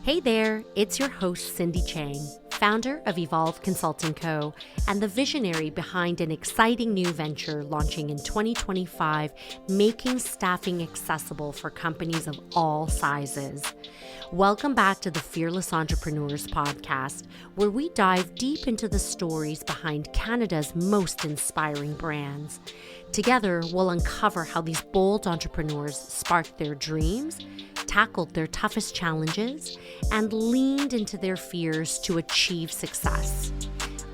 Hey there, it's your host, Cindy Chang, founder of Evolve Consulting Co. and the visionary behind an exciting new venture launching in 2025, making staffing accessible for companies of all sizes. Welcome back to the Fearless Entrepreneurs podcast, where we dive deep into the stories behind Canada's most inspiring brands. Together, we'll uncover how these bold entrepreneurs sparked their dreams, tackled their toughest challenges, and leaned into their fears to achieve success.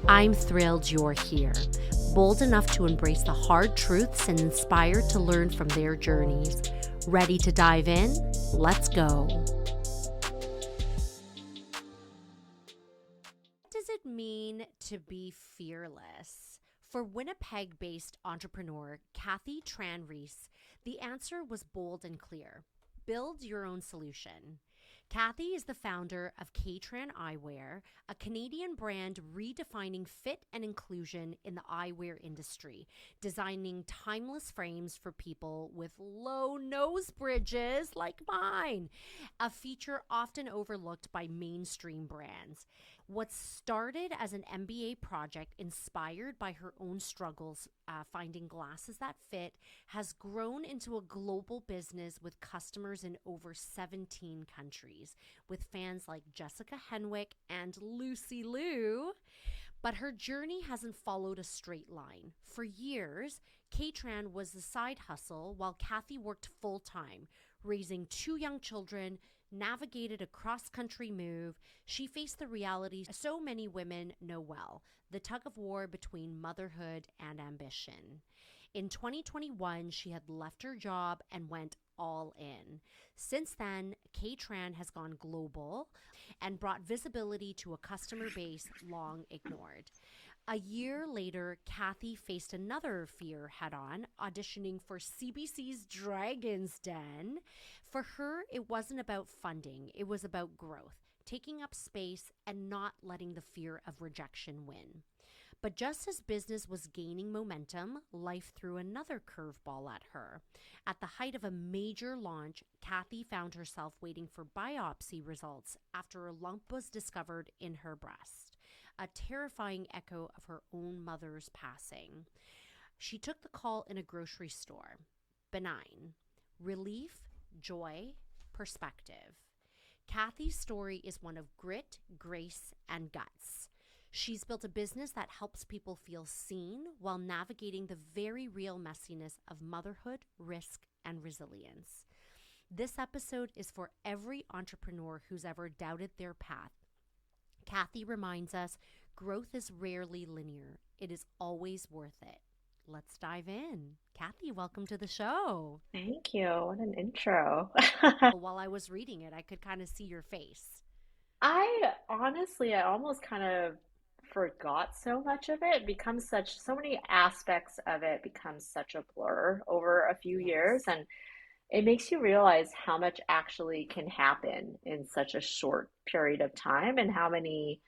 I'm thrilled you're here, bold enough to embrace the hard truths and inspired to learn from their journeys. Ready to dive in? Let's go. What does it mean to be fearless? For Winnipeg-based entrepreneur Kathy Tran Riese, the answer was bold and clear. Build your own solution. Kathy is the founder of KayTran Eyewear, a Canadian brand redefining fit and inclusion in the eyewear industry, designing timeless frames for people with low nose bridges like mine, a feature often overlooked by mainstream brands. What started as an MBA project inspired by her own struggles finding glasses that fit has grown into a global business with customers in over 17 countries, with fans like Jessica Henwick and Lucy Liu. But her journey hasn't followed a straight line. For years, KayTran was a side hustle while Kathy worked full-time, raising 2 young children, navigated a cross-country move. She faced the reality so many women know well, the tug of war between motherhood and ambition. In 2021, she had left her job and went all in. Since then, KayTran has gone global and brought visibility to a customer base long ignored. A year later, Kathy faced another fear head-on, auditioning for CBC's Dragon's Den. For her, it wasn't about funding, it was about growth, taking up space and not letting the fear of rejection win. But just as business was gaining momentum, life threw another curveball at her. At the height of a major launch, Kathy found herself waiting for biopsy results after a lump was discovered in her breast, a terrifying echo of her own mother's passing. She took the call in a grocery store. Benign. Relief, joy, perspective. Kathy's story is one of grit, grace, and guts. She's built a business that helps people feel seen while navigating the very real messiness of motherhood, risk, and resilience. This episode is for every entrepreneur who's ever doubted their path. Kathy reminds us growth is rarely linear. It is always worth it. Let's dive in. Kathy, welcome to the show. Thank you. What an intro. While I was reading it, I could kind of see your face. I almost kind of forgot so much of it. It becomes so many aspects of it become such a blur over a few years. Yes. And it makes you realize how much actually can happen in such a short period of time and how many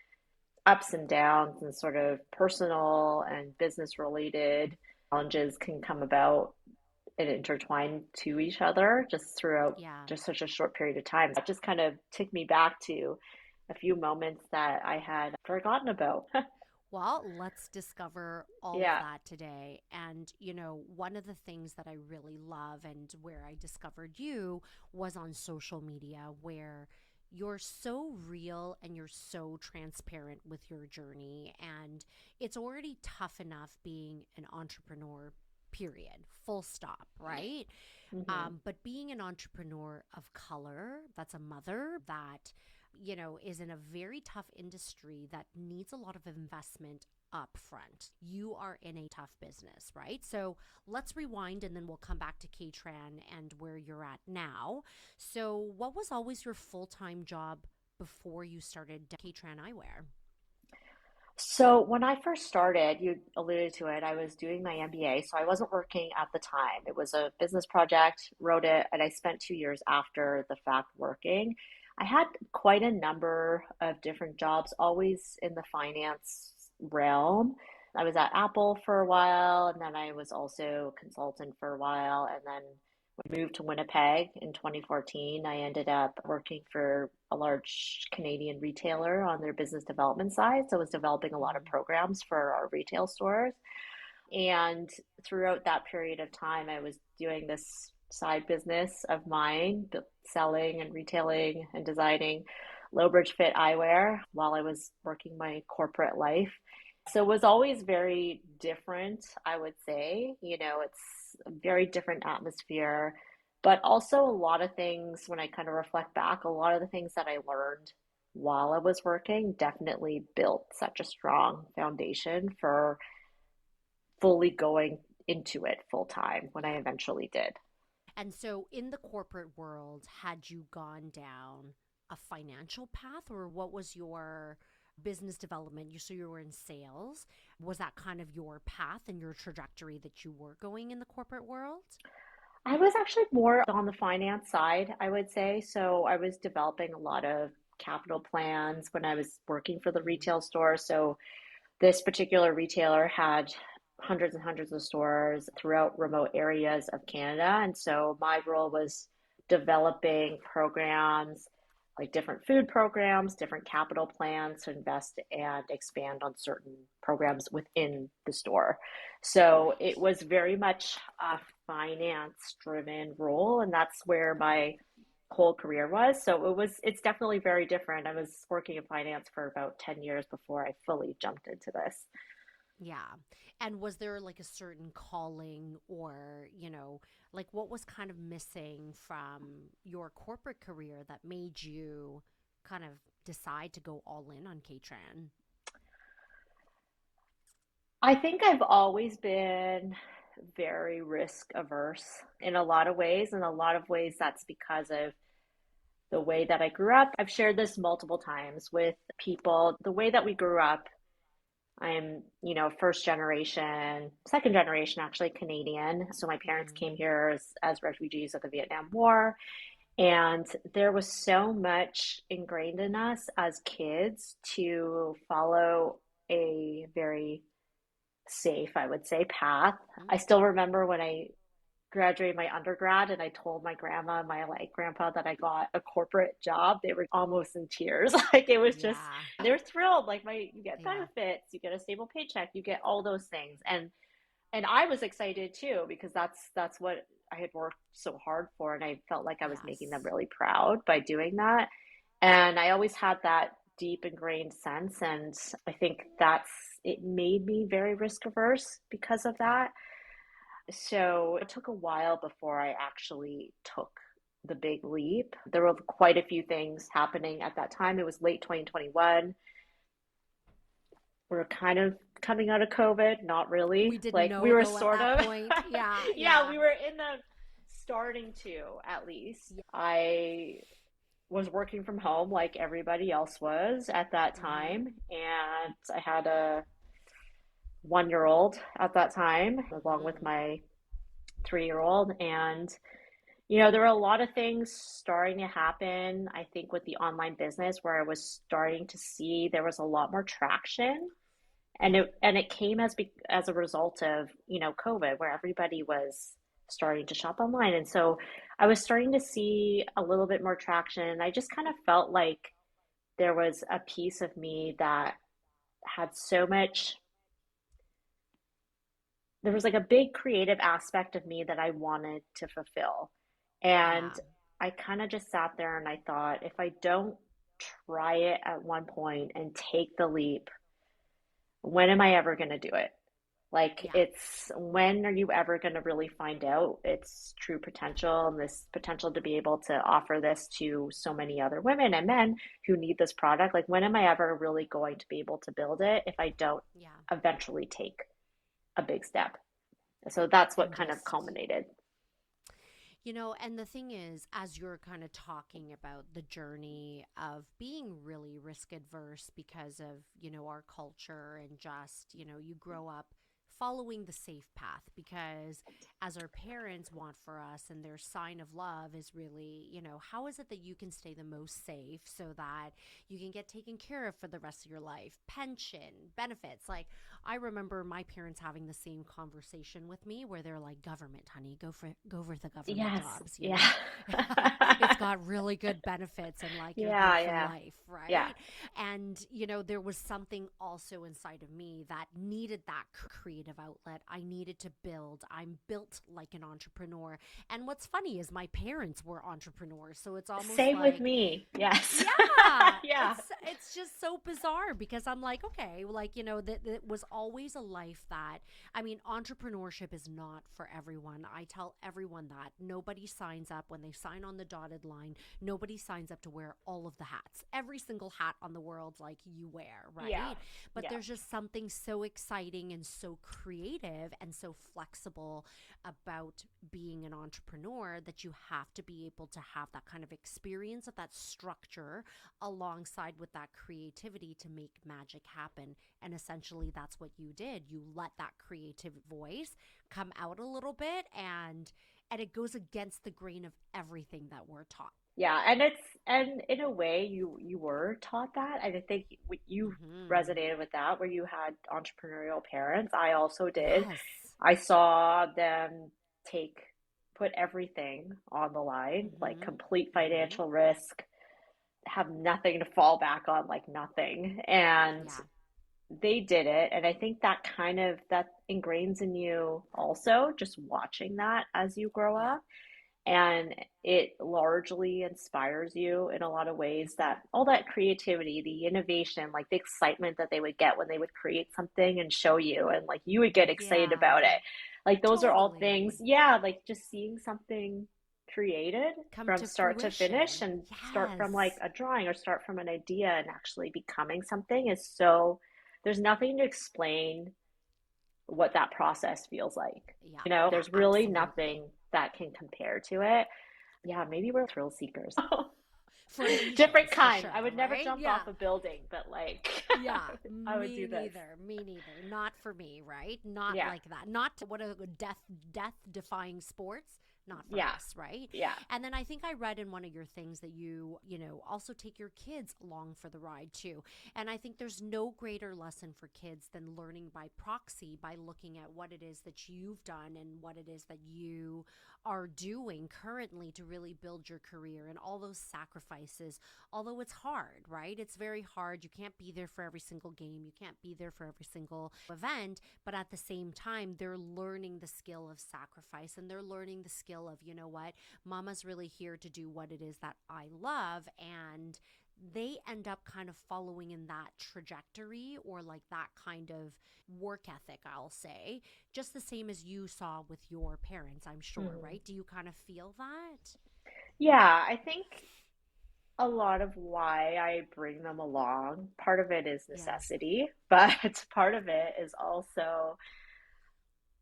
ups and downs and sort of personal and business related challenges can come about and intertwine to each other just throughout Yeah. just such a short period of time. That just kind of took me back to a few moments that I had forgotten about. Well, let's discover all of Yeah. that today. And, one of the things that I really love and where I discovered you was on social media, where you're so real and you're so transparent with your journey. And it's already tough enough being an entrepreneur, period, full stop, right? Hmm. But being an entrepreneur of color, that's a mother that is in a very tough industry that needs a lot of investment up front. You are in a tough business, right? So let's rewind and then we'll come back to KayTran and where you're at now. So, what was always your full time job before you started KayTran Eyewear? So when I first started, you alluded to it, I was doing my MBA, so I wasn't working at the time. It was a business project, wrote it, and I spent 2 years after the fact working. I had quite a number of different jobs, always in the finance realm. I was at Apple for a while, and then I was also a consultant for a while, and then we moved to Winnipeg in 2014. I ended up working for a large Canadian retailer on their business development side. So I was developing a lot of Mm-hmm. programs for our retail stores. And throughout that period of time, I was doing this side business of mine, selling and retailing and designing low bridge fit eyewear while I was working my corporate life. So it was always very different, I would say. It's a very different atmosphere, but also a lot of things, when I kind of reflect back, a lot of the things that I learned while I was working definitely built such a strong foundation for fully going into it full time when I Yeah. eventually did. And so in the corporate world, had you gone down a financial path, or what was your business development? So you were in sales. Was that kind of your path and your trajectory that you were going in the corporate world? I was actually more on the finance side, I would say. So I was developing a lot of capital plans when I was working for the Mm-hmm. retail store. So this particular retailer had hundreds and hundreds of stores throughout remote areas of Canada. And so my role was developing programs, like different food programs, different capital plans to invest and expand on certain programs within the store. So Right. it was very much a finance driven role. And that's where my whole career was. So it's definitely very different. I was working in finance for about 10 years before I fully jumped into this. Yeah. And was there like a certain calling or, like what was kind of missing from your corporate career that made you kind of decide to go all in on KayTran? I think I've always been very risk averse in a lot of ways. In a lot of ways, that's because of the way that I grew up. I've shared this multiple times with people. The way that we grew up, I'm, first generation, second generation actually Canadian. So my parents Mm-hmm. came here as refugees of the Vietnam War. And there was so much ingrained in us as kids to follow a very safe, I would say, path. I still remember when I graduated my undergrad and I told my grandma and my like grandpa that I got a corporate job. They were almost in tears. Like it was just Yeah. they were thrilled. Like you get Yeah. benefits, you get a stable paycheck, you get all those things. And I was excited too because that's what I had worked so hard for and I felt like I was making them Yes. really proud by doing that. And I always had that deep ingrained sense and I think that's it made me very risk averse because of Yeah. that. So it took a while before I actually took the big leap. There were quite a few things happening at that time. It was late 2021. We are kind of coming out of COVID, not We really. didn't Like we know were though at sort that of, point. Yeah. yeah, Yeah. we were in the starting to at least. Yeah. I was working from home like everybody else was at that Mm-hmm. time. And I had a 1 year old at that time, along with Mm-hmm. my 3 year old. And there were a lot of things starting to happen, I think, with the online business where I was starting to see there was a lot more traction. And it came as a result of, COVID, where everybody was starting to shop online. And so I was starting to see a little bit more traction. I just kind of felt like there was a piece of me that had so much there was like a big creative aspect of me that I wanted to fulfill. And Yeah. I kind of just sat there and I thought, if I don't try it at one point and take the leap, when am I ever going to do it? Like, Yeah. it's when are you ever going to really find out its true potential and this potential to be able to offer this to so many other women and men who need this product? Like, when am I ever really going to be able to build it if I don't Yeah. eventually take a big step? So that's what And kind of just culminated. And the thing is, as you're kind of talking about the journey of being really risk adverse because of, our culture and just, you grow up following the safe path, because as our parents want for us and their sign of love is really, how is it that you can stay the most safe so that you can get taken care of for the rest of your life? Pension, benefits. Like, I remember my parents having the same conversation with me where they're like, government, honey, go for the government Yes. jobs. Yeah. It's got really good benefits and like you're there Yeah, for yeah. life, Yeah. right? And, there was something also inside of me that needed that creative outlet. I needed to build. I'm built like an entrepreneur. And what's funny is my parents were entrepreneurs. So it's almost Same with like, me. Yes. yeah, Yeah. it's just so bizarre because I'm like, okay, like, that was always a life that, I mean, entrepreneurship is not for everyone. I tell everyone that nobody signs up when they sign on the dotted line. Nobody signs up to wear all of the hats, every single hat on the world, like you wear, Yeah. right? But Yeah. there's just something so exciting and so creative and so flexible about being an entrepreneur that you have to be able to have that kind of experience of that structure alongside with that creativity to make magic happen. And essentially that's what you did. You let that creative voice come out a little bit, and it goes against the grain of everything that we're taught. Yeah, and in a way you were taught that, and I think you Hmm. resonated with that where you had entrepreneurial parents. I also did. Yes. I saw them take put everything on the line, like Hmm. complete Hmm. financial risk, have nothing to fall back on, like nothing. And Yeah. they did it, and I think that kind of that ingrains in you also just watching that as you grow Yeah. up, and it largely inspires you in a lot of ways, that all that creativity, the innovation, like the excitement that they would get when they would create something and show you, and like you would get excited about Yeah. it. Like those are all things, Totally. yeah, like just seeing something created Come from to start to finish, fruition. and start from like Yes. a drawing or start from an idea and actually becoming something is so, there's nothing to explain what that process feels like. Yeah. There's really Absolutely. nothing that can compare to it. Yeah, maybe we're thrill seekers. For Different leisures, for kind. I sure, would never right? jump Yeah. off a building, but like Yeah, I would me do this. neither. Me neither. Not for me, right? Not Yeah. like that. Not to what a death defying sports. Not for Yeah. us, right? Yeah. And then I think I read in one of your things that also take your kids along for the ride too. And I think there's no greater lesson for kids than learning by proxy, by looking at what it is that you've done and what it is that you are doing currently to really build your career and all those sacrifices. Although it's hard, right? It's very hard. You can't be there for every single game. You can't be there for every single event. But at the same time, they're learning the skill of sacrifice, and they're learning the skill of, you know what, mama's really here to do what it is that I love. And they end up kind of following in that trajectory, or like that kind of work ethic, I'll say, just the same as you saw with your parents, I'm sure, Mhm. right? Do you kind of feel that? Yeah, I think a lot of why I bring them along, part of it is Yeah. necessity, but part of it is also,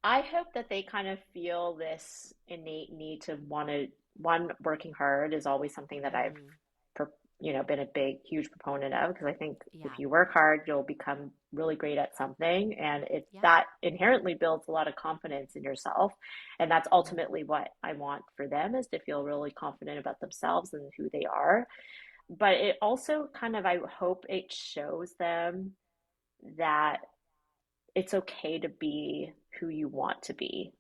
I hope that they kind of feel this innate need to want to, one, working hard is always something that I've, Hmm. been a big, huge proponent of, because I think if Yeah. you work hard, you'll become really great at something, and Yeah. that inherently builds a lot of confidence in yourself, and that's Hmm. ultimately what I want for them, is to feel really confident about themselves and who they are. But it also kind of, I hope it shows them that it's okay to be who you want to be,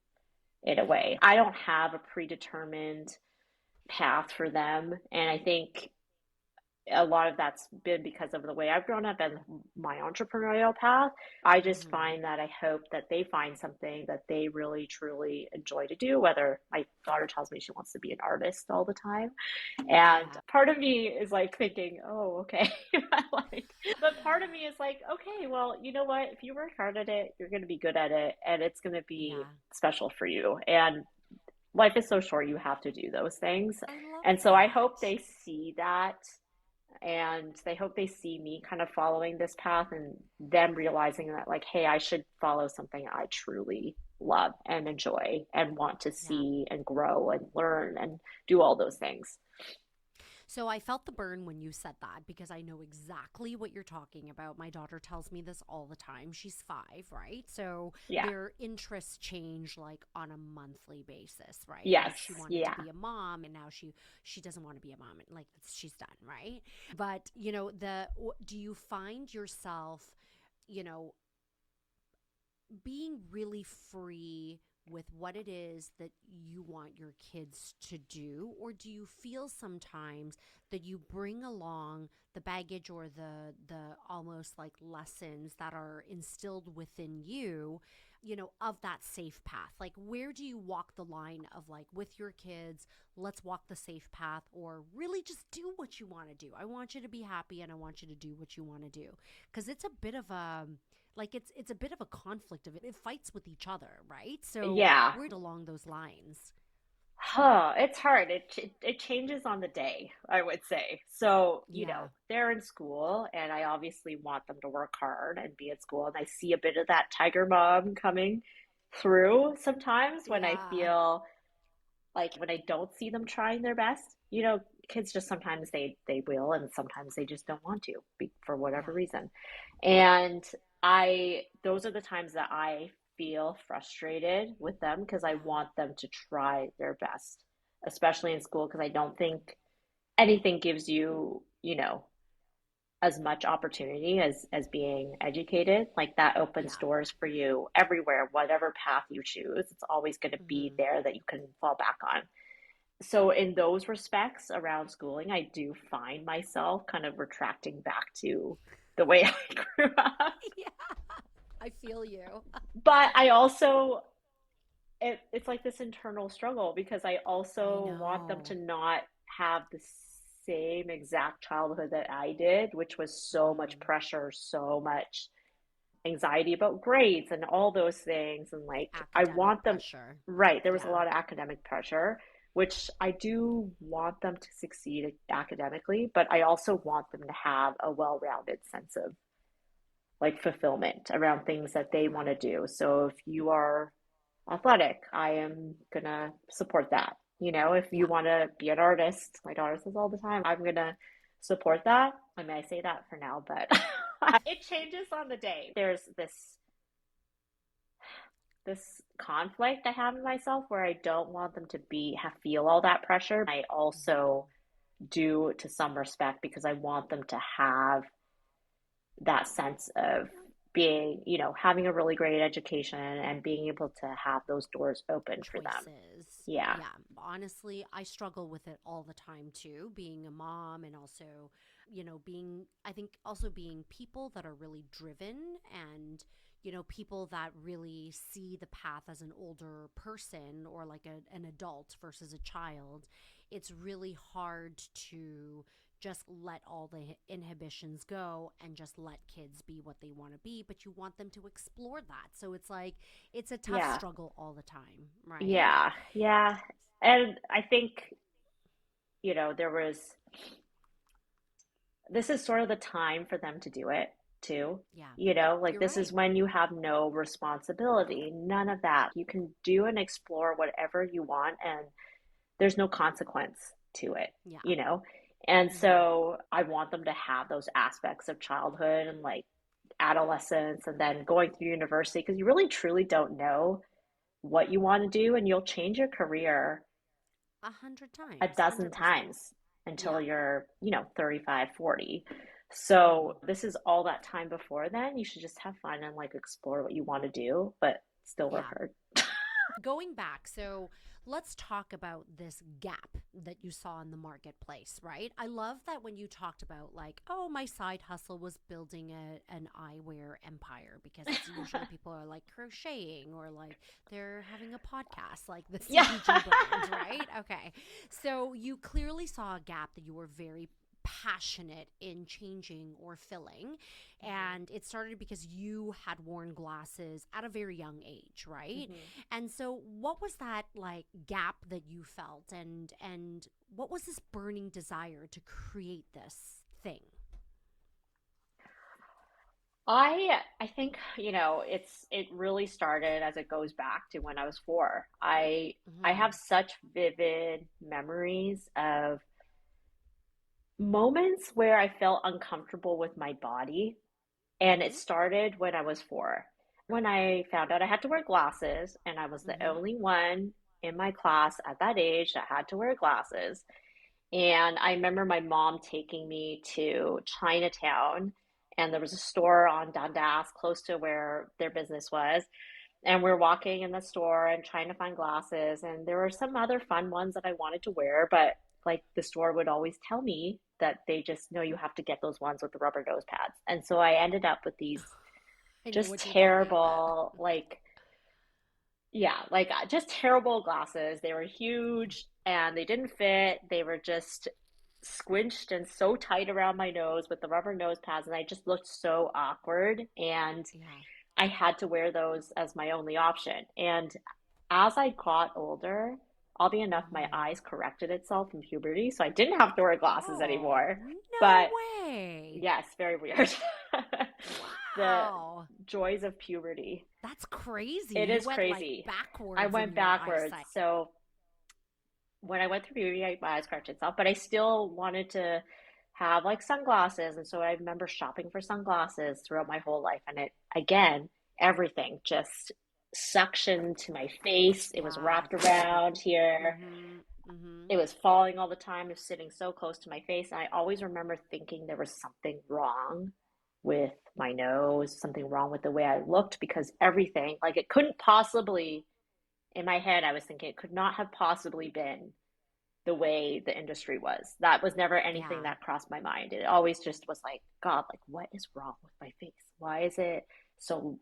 in a Yeah. way. I don't have a predetermined path for them. And I think a lot of that's been because of the way I've grown up and my entrepreneurial path. I just Hmm. find that I hope that they find something that they really truly enjoy to do, whether my daughter tells me she wants to be an artist all the time. And Yeah. part of me is like thinking, oh, okay. Like, but part of me is like, okay, well, you know what? If you work hard at it, you're going to be good at it, and it's going to be Yeah. special for you. And life is so short, you have to do those things. I love And so I hope that. they see that, and they hope they see me kind of following this path, and them realizing that, like, hey, I should follow something I truly love and enjoy and want to Yeah. see and grow and learn and do all those things. So I felt the burn when you said that because I know exactly what you're talking about. My daughter tells me this all the time. She's 5, right? So Yeah. their interests change like on a monthly basis, right? Yes. Like she wanted to Yeah. be a mom and now she doesn't want to be a mom and like she's done, right? But, you know, do you find yourself, you know, being really free with what it is that you want your kids to do, or do you feel sometimes that you bring along the baggage or the almost like lessons that are instilled within you, you know, of that safe path? Like where do you walk the line of like with your kids, let's walk the safe path, or really just do what you want to do? I want you to be happy and I want you to do what you want to do, because it's a bit of a like it's a bit of a conflict of it. It fights with each other, right? So Yeah. word along those lines. Huh, it's hard. It changes on the day, I would say. So, Yeah. they're in school and I obviously want them to work hard and be at school. And I see a bit of that tiger mom coming through sometimes when I Yeah. feel like when I don't see them trying their best. Kids just sometimes they will and sometimes they just don't want to for whatever Yeah. reason. And I those are the times that I feel frustrated with them because I Yeah. want them to try their best, especially in school, because I don't think anything gives you, as much opportunity as being educated. Like that opens Yeah. doors for you everywhere, whatever path you choose. It's always going to be Mhm. there that you can fall back on. So in those respects around schooling, I do find myself kind of retracting back to the way I grew up. Yeah. I feel you. But I also it's like this internal struggle because I I also want them to know. not have the same exact childhood that I did, which was so much Mhm. pressure, so much anxiety about grades and all those things. And like, I Academic want them, pressure. right, there was a Yeah. lot of academic pressure, which I do want them to succeed academically, but I also want them to have a well rounded sense of like fulfillment around things that they want Yeah. to do. So if you are athletic, I am gonna support that. If you Yeah. want to be an artist, my daughter says all the time, I'm gonna support that. I mean, I say that for now, but it changes on the day. There's this conflict I have in myself where I don't want them to feel all that pressure. I Mhm. also do to some respect because I want them to have that sense of being, having a really great education and being able to have those doors open for them. Choices. Yeah. Yeah. Honestly, I struggle with it all the time too, being a mom and also, you know, I think also being people that are really driven and, you know, people that really see the path as an older person or like an adult versus a child. It's really hard to just let all the inhibitions go and just let kids be what they want to be, but you want them to explore that. So it's like, it's a tough Yeah. struggle all the time, right? Yeah. Yeah. And I think, there was, this is sort of the time for them to do it too. Yeah, Like you're this is right. when you have no responsibility, none of that. You can do and explore whatever you want, and there's no consequence to it, Yeah. you know? And Hmm. so I want them to have those aspects of childhood and like adolescence and then going through university because you really truly don't know what you want to do and you'll change your career A hundred a times, dozen 100%. times until Yeah. you're, 35, 40. Hmm. So this is all that time before then. You should just have fun and like explore what you want to do, but still work Yeah. hard. Going back, so let's talk about this gap that you saw in the marketplace, right? I love that when you talked about like, oh, my side hustle was building an eyewear empire because it's usually people are like crocheting or like they're having a podcast like the Yeah. CPG brand, right? Okay. So you clearly saw a gap that you were very passionate in changing or filling, Mhm. and it started because you had worn glasses at a very young age, right? Mhm. And so what was that like gap that you felt, and what was this burning desire to create this thing? I think, it really started as it goes back to when I was 4. I have Hmm. such vivid memories of Moments where I felt uncomfortable with my body, and it Mm-hmm. started when I was 4. When I found out I had to wear glasses, and I was the Mm-hmm. only one in my class at that age that had to wear glasses. And I remember my mom taking me to Chinatown, and there was a store on Dundas close to where their business was. And we're walking in the store and trying to find glasses. And there were some other fun ones that I wanted to wear, but like the store would always tell me that they just know you have to get those ones with the rubber nose pads. And so I ended up with these I know just what you're talking about. terrible, like, yeah, like just terrible glasses. They were huge and they didn't fit. They were just squinched and so tight around my nose with the rubber nose pads. And I just looked so awkward. And Yeah. I had to wear those as my only option. And as I got older, oddly enough, my Mm-hmm. eyes corrected itself in puberty, so I didn't have to wear glasses Oh, anymore. no But way. yes, very weird. The Wow. joys of puberty. That's crazy. It You is went like crazy. I backwards in went your backwards. eyesight. So when I went through puberty, my eyes corrected itself, but I still wanted to have like sunglasses. And so I remember shopping for sunglasses throughout my whole life. And it, again, everything just suctioned to my face. It was Yeah. wrapped around here. Mm-hmm. Mm-hmm. It was falling all the time. It was sitting so close to my face. And I always remember thinking there was something wrong with my nose, something wrong with the way I looked because everything, like it couldn't possibly, in my head, I was thinking it could not have possibly been the way the industry was. That was never anything Yeah. that crossed my mind. It always just was like, God, like, what is wrong with my face? Why is it so,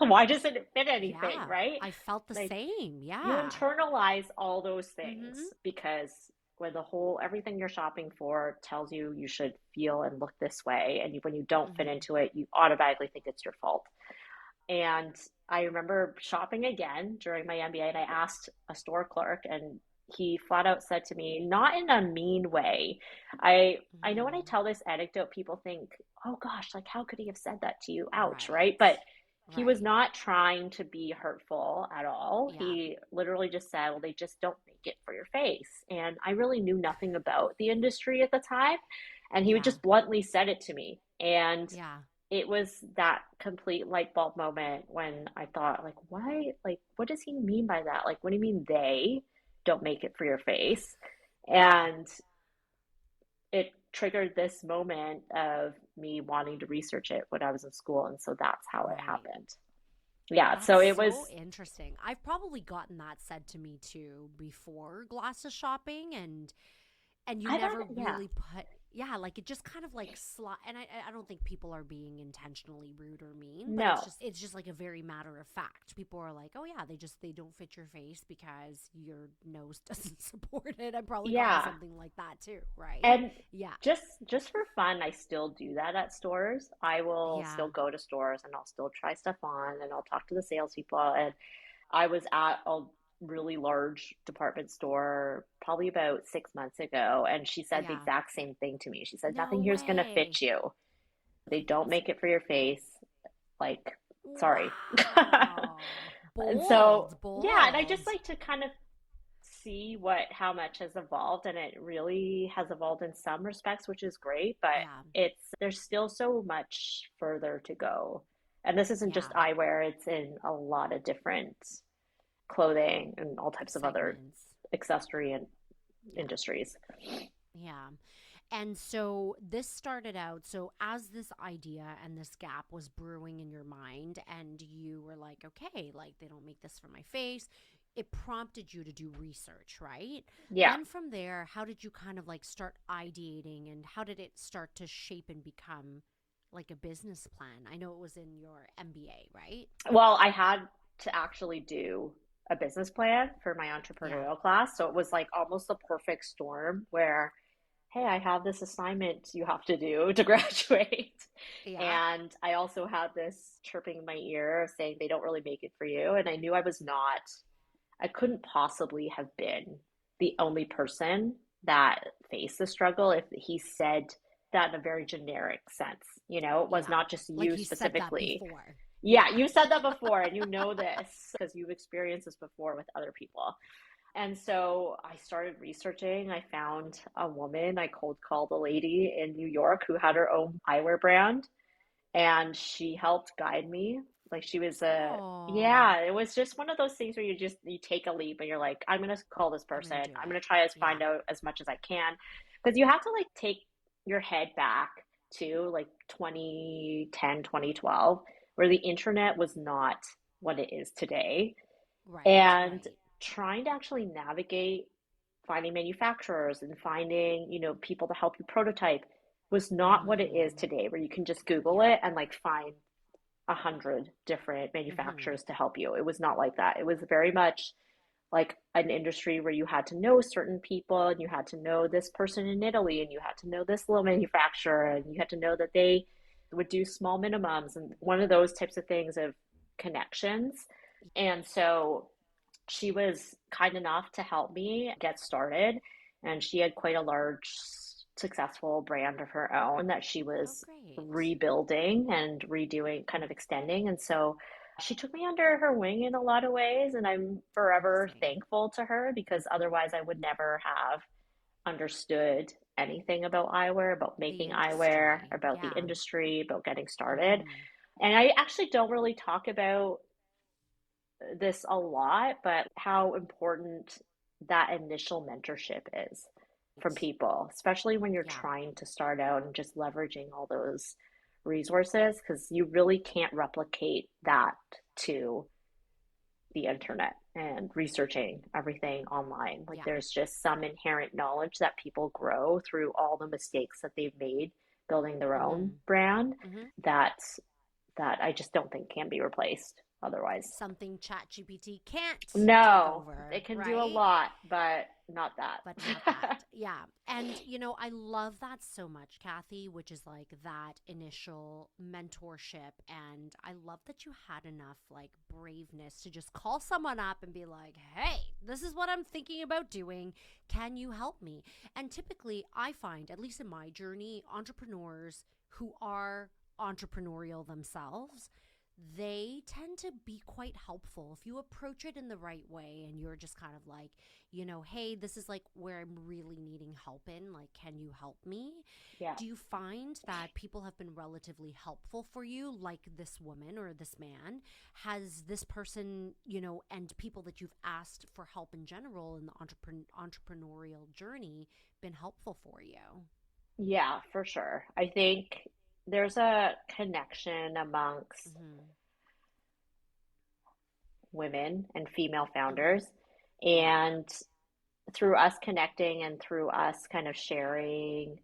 why doesn't it fit anything, Yeah. right? I felt the Like, same. you Yeah. internalize all those things Mm-hmm. because when the whole, everything you're shopping for tells you you should feel and look this way, and when you don't fit Mm-hmm. into it, you automatically think it's your fault. And I remember shopping again during my MBA, and I asked a store clerk, and he flat out said to me, not in a mean way. I know when I Mm-hmm. tell this anecdote, people think, "Oh gosh, like how could he have said that to you? Ouch," right? Right. But he was Right. not trying to be hurtful at all. Yeah. He literally just said, "Well, they just don't make it for your face." And I really knew nothing about the industry at the time, and he would Yeah. just bluntly said it to me. And Yeah. it was that complete light bulb moment when I thought, like, why, like, what does he mean by that? Like, what do you mean they don't make it for your face? Yeah. And it triggered this moment of me wanting to research it when I was in school. And so that's how it Right. happened. Yeah. That's So it was, so interesting. I've probably gotten that said to me too before glasses shopping, and you I've had, never yeah, really put, yeah, like it just kind of like slot. And I don't think people are being intentionally rude or mean, but no, it's just like a very matter of fact. People are like, oh yeah, they don't fit your face because your nose doesn't support it. I've probably gotten yeah. something like that too, right? And Yeah. just for fun, I still do that at stores. I will Yeah. still go to stores and I'll still try stuff on and I'll talk to the salespeople. And I was at a really large department store probably about 6 months ago, and she said the Yeah. exact same thing to me. She said, No "Nothing here's gonna way. fit you. They don't make it for your face. Like, sorry." Wow. And so, Bold, yeah, and I just bold. like to kind of see what how much has evolved, and it really has evolved in some respects, which is great, but Yeah. it's there's still so much further to go. And this isn't just Yeah. eyewear, it's in a lot of different clothing and all types of other Segments. accessory and Yeah. industries. Yeah. And so this started out, so as this idea and this gap was brewing in your mind, and you were like, okay, like they don't make this for my face, it prompted you to do research, right? Yeah. Then from there, how did you kind of like start ideating, and how did it start to shape and become like a business plan? I know it was in your MBA, right? Well, I had to actually do a business plan for my Yeah. entrepreneurial class. So it was like almost the perfect storm where, hey, I have this assignment you have to do to graduate. Yeah. And I also had this chirping in my ear saying they don't really make it for you. And I knew I was not, I couldn't possibly have been the only person that faced the struggle if he said that in a very generic sense. You know, it was Yeah. not just Like you he said that specifically. before. Yeah, Yeah. you said that before, and you know this because you've experienced this before with other people. And so I started researching. I found a woman, I cold called a lady in New York who had her own eyewear brand, and she helped guide me. Like she was Oh, yeah, it was just one of those things where you take a leap and you're like, I'm gonna call this I'm person. gonna do I'm it. gonna try to Yeah. find out as much as I can. Because you have to like take your head back to like 2010, 2012, where the internet was not what it is today. Right, And right. trying to actually navigate finding manufacturers and finding, people to help you prototype was not what it is Mm, today, where you can just Google yeah. it and like find 100 different Mm-hmm. manufacturers to help you. It was not like that. It was very much like an industry where you had to know certain people and you had to know this person in Italy and you had to know this little manufacturer and you had to know that they would do small minimums and one of those types of things of connections. And so she was kind enough to help me get started. And she had quite a large, successful brand of her own that she Oh, was great. rebuilding and redoing, kind of extending. And so she took me under her wing in a lot of ways. And I'm forever Amazing. thankful to her because otherwise I would never have understood anything about eyewear, about The making eyewear, industry. about the Yeah. industry, about getting started. Mm-hmm. And I actually don't really talk about this a lot, but how important that initial mentorship is from Right. people, especially when you're Yeah. trying to start out and just leveraging all those resources, because you really can't replicate that to the internet and researching everything online. Like Yeah. there's just some inherent knowledge that people grow through all the mistakes that they've made building their own Mm-hmm. brand Mm-hmm. that I just don't think can be replaced otherwise. Something ChatGPT can't take No, over, it can do a right? lot, but not But not that. that. Yeah. And, I love that so much, Kathy, which is like that initial mentorship. And I love that you had enough like braveness to just call someone up and be like, hey, this is what I'm thinking about doing. Can you help me? And typically, I find, at least in my journey, entrepreneurs who are entrepreneurial themselves, they tend to be quite helpful if you approach it in the right way and you're just kind of like, hey, this is like where I'm really needing help in. Like, can you help me? Yeah. Do you find that people have been relatively helpful for you, like this woman or this man? Has this person, and people that you've asked for help in general in the entrepreneurial journey been helpful for you? Yeah, for sure. I think there's a connection amongst Mm-hmm. women and female Mm-hmm. founders. Yeah. And through us connecting and through us kind of sharing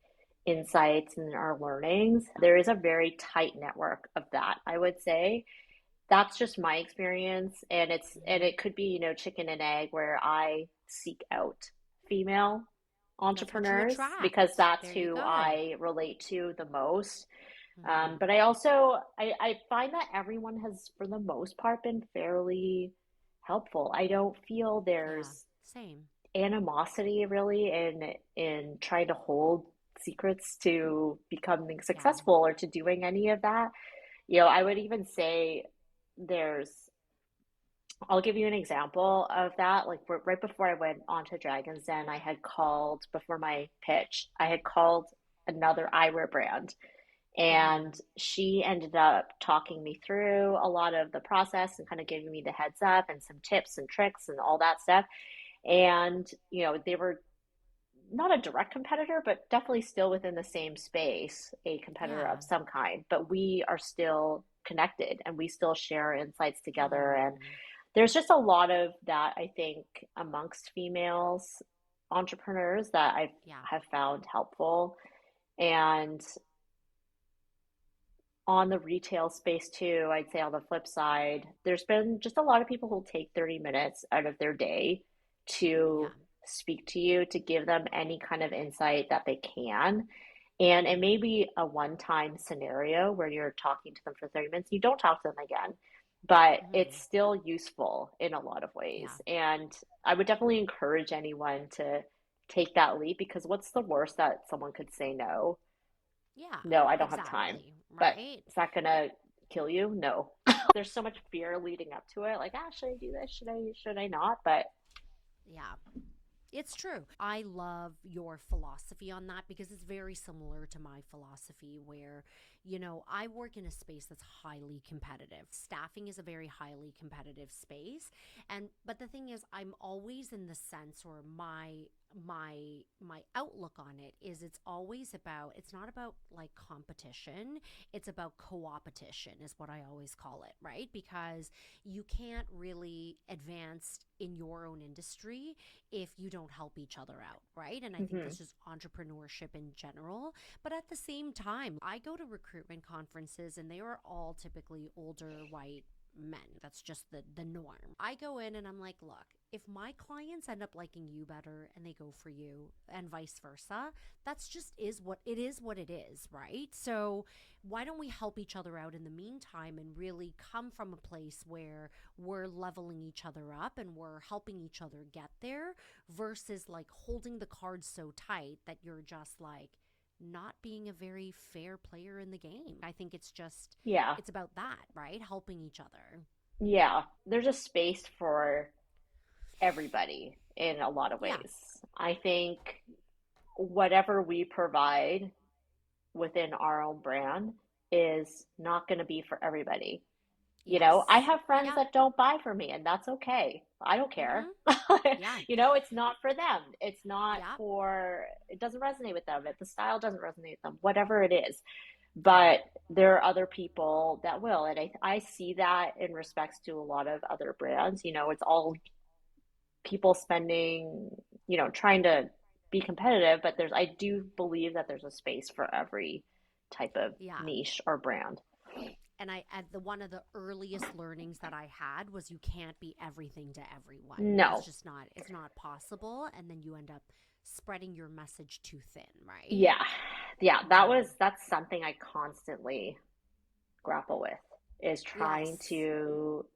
insights and our learnings, there is a very tight network of that, I would say. That's just my experience. And Mm-hmm. it could be, chicken and egg where I seek out female That's what you entrepreneurs because attract. that's There you who go. I relate to the most. Mm-hmm. But I also I find that everyone has, for the most part, been fairly helpful. I don't feel Yeah. there's Same. animosity really in trying to hold secrets to becoming Yeah. successful or to doing any of that. I would even say there's I'll give you an example of that. Like right before I went on to Dragon's Den, I had called before my pitch, I had called another eyewear brand Mm-hmm. and she ended up talking me through a lot of the process and kind of giving me the heads up and some tips and tricks and all that stuff. And, they were not a direct competitor, but definitely still within the same space, a competitor Yeah. of some kind. But we are still connected and we still share insights together. And Mm. there's just a lot of that, I think, amongst females entrepreneurs that I Yeah. have found helpful. And on the retail space too, I'd say on the flip side, there's been just a lot of people who'll take 30 minutes out of their day to Yeah. speak to you, to give them any kind of insight that they can. And it may be a one-time scenario where you're talking to them for 30 minutes, you don't talk to them again, but it's Mm-hmm. still useful in a lot of Yeah. ways. And I would definitely encourage anyone to take that leap because what's the worst that someone could say no? Yeah. No, I don't have time. Exactly. But Right. is that gonna kill you? No. There's so much fear leading up to it. Like, should I do this? Should I not? But Yeah. It's true. I love your philosophy on that because it's very similar to my philosophy where, I work in a space that's highly competitive. Staffing is a very highly competitive space. But the thing is I'm always in the sense or my outlook on it is it's not about like competition, it's about co-opetition is what I always call it, right? Because you can't really advance in your own industry if you don't help each other out, right? And I think Hmm. that's just entrepreneurship in general. But at the same time, I go to recruitment conferences and they are all typically older white men. That's just the norm. I go in and I'm like, look, if my clients end up liking you better and they go for you and vice versa, that's just is what it is, right? So why don't we help each other out in the meantime and really come from a place where we're leveling each other up and we're helping each other get there versus like holding the cards so tight that you're just like not being a very fair player in the game. I think Yeah. it's about that, right? Helping each other. Yeah. There's a space for everybody in a lot of Yeah. ways. I think whatever we provide within our own brand is not going to be for everybody. I Yes. have friends Yep. that don't buy from me, and that's okay. I don't care. Mhm. Yeah. It's not for them. It's not Yep. for, it doesn't resonate with them. If the style doesn't resonate with them, whatever it is. Yeah. But there are other people that will. And I see that in respects to a lot of other brands. It's all people spending, trying to be competitive, but I do believe that there's a space for every type of Yeah. niche or brand. And I at the one of the earliest learnings that I had was you can't be everything to everyone. No. It's not possible and then you end up spreading your message too thin, right? Yeah. Yeah, Mhm. that's something I constantly grapple with is trying Yes. to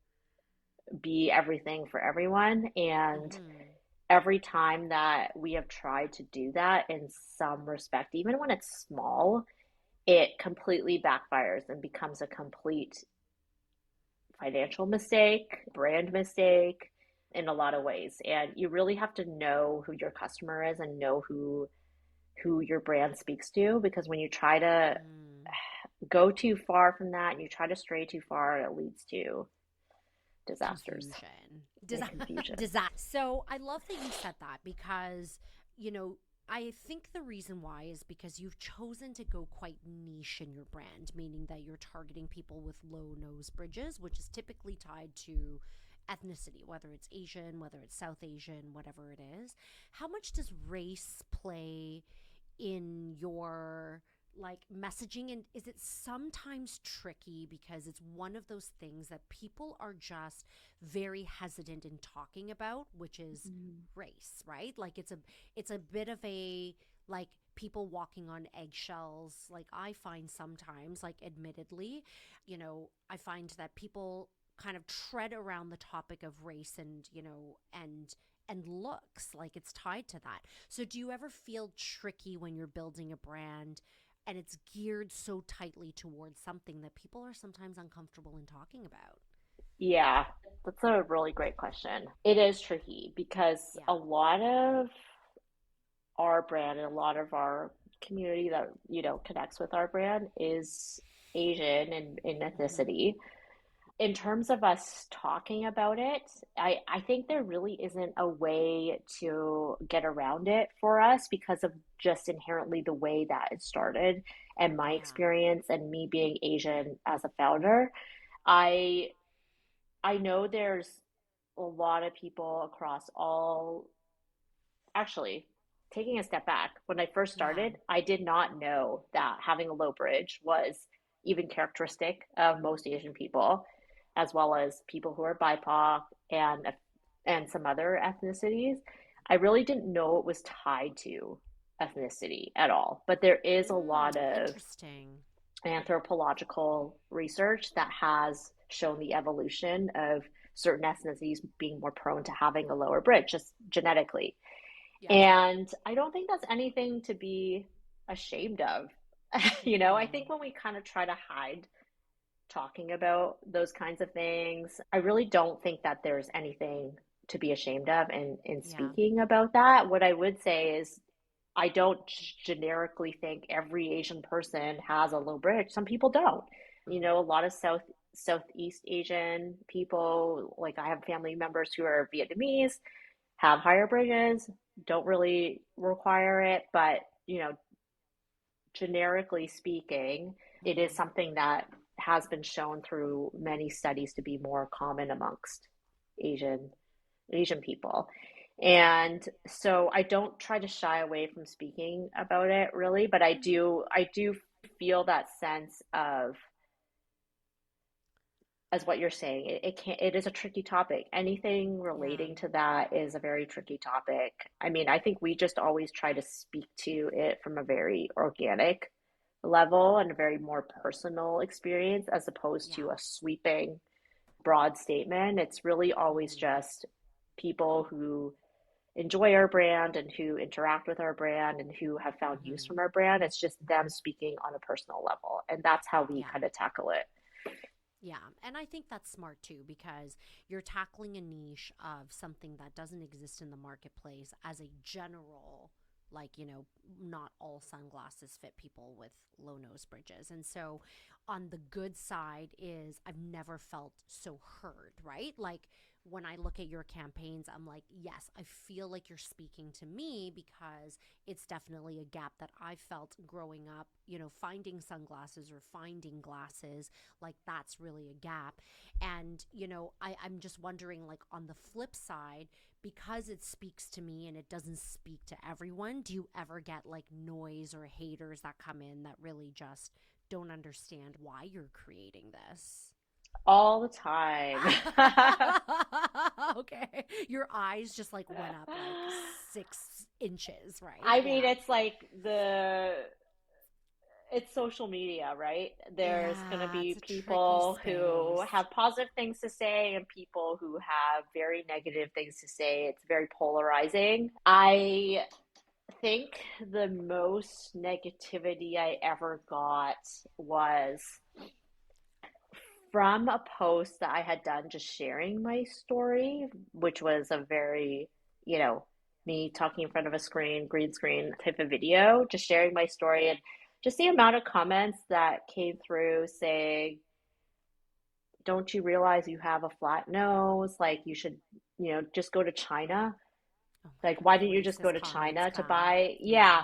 be everything for everyone. And Mhm. every time that we have tried to do that in some respect, even when it's small, it completely backfires and becomes a complete financial mistake, brand mistake in a lot of ways. And you really have to know who your customer is and know who your brand speaks to, because when you try to Mm. go too far from that and you try to stray too far, it leads to disasters Confusion. and confusion. Disaster. So I love that you said that because, you know, I think the reason why is because you've chosen to go quite niche in your brand, meaning that you're targeting people with low nose bridges, which is typically tied to ethnicity, whether it's Asian, whether it's South Asian, whatever it is. How much does race play in your like messaging, and is it sometimes tricky because it's one of those things that people are just very hesitant in talking about, which is Mm. race, right? Like it's a bit of a like people walking on eggshells. Like I find sometimes, like admittedly, I find that people kind of tread around the topic of race and and looks like it's tied to that. So do you ever feel tricky when you're building a brand and it's geared so tightly towards something that people are sometimes uncomfortable in talking about? Yeah, that's a really great question. It is tricky because Yeah. a lot of our brand and a lot of our community that, connects with our brand is Asian in Mhm. ethnicity. In terms of us talking about it, I think there really isn't a way to get around it for us because of just inherently the way that it started and my Yeah. experience and me being Asian as a founder. I I know there's a lot of people across all, actually, taking a step back, when I first Yeah. started, I did not know that having a low bridge was even characteristic of most Asian people, as well as people who are BIPOC and some other ethnicities. I really didn't know it was tied to ethnicity at all. But there is a lot of Interesting. anthropological research that has shown the evolution of certain ethnicities being more prone to having a lower bridge just genetically. Yeah. And I don't think that's anything to be ashamed of. I Mm. think when we kind of try to hide talking about those kinds of things, I really don't think that there's anything to be ashamed of in Yeah. speaking about that. What I would say is I don't generically think every Asian person has a low bridge. Some people don't. You Mhm. know, a lot of Southeast Asian people, like I have family members who are Vietnamese, have higher bridges, don't really require it, but you know, generically speaking, it is Mhm. something that has been shown through many studies to be more common amongst Asian Asian people. Yeah. And so I don't try to shy away from speaking about it really, but Mhm. I do feel that sense of as what you're saying. It is a tricky topic. Anything Yeah. relating to that is a very tricky topic. I mean, I think we just always try to speak to it from a very organic level and a very more personal experience as opposed to Yeah. a sweeping broad statement. It's really always Mhm. just people who enjoy our brand and who interact with our brand and who have found use Mhm. from our brand. It's just them speaking on a personal level. And that's how we Yeah. kind of tackle it. Yeah, and I think that's smart too because you're tackling a niche of something that doesn't exist in the marketplace as a general, like, not all sunglasses fit people with low nose bridges. And so, on the good side, is I've never felt so heard, right? Like, when I look at your campaigns, I'm like, yes, I feel like you're speaking to me because it's definitely a gap that I felt growing up, finding sunglasses or finding glasses, like that's really a gap. And I'm just wondering, like, on the flip side, because it speaks to me and it doesn't speak to everyone, do you ever get like noise or haters that come in that really just don't understand why you're creating this? All the time. Okay, your eyes just like went up like 6 inches, right? I mean, Yeah. it's like it's social media, right? There's going to Yeah, it's be a tricky people who space. have positive things to say and people who have very negative things to say. It's very polarizing. I think the most negativity I ever got was from a post that I had done just sharing my story, which was a very, you know, me talking in front of a screen, green screen type of video, just sharing my story and just the amount of comments that came through saying, don't you realize you have a flat nose? Like you should, just go to China. Oh my Like, God, why the didn't you just go racist to comments China to come. buy? Yeah. Yeah,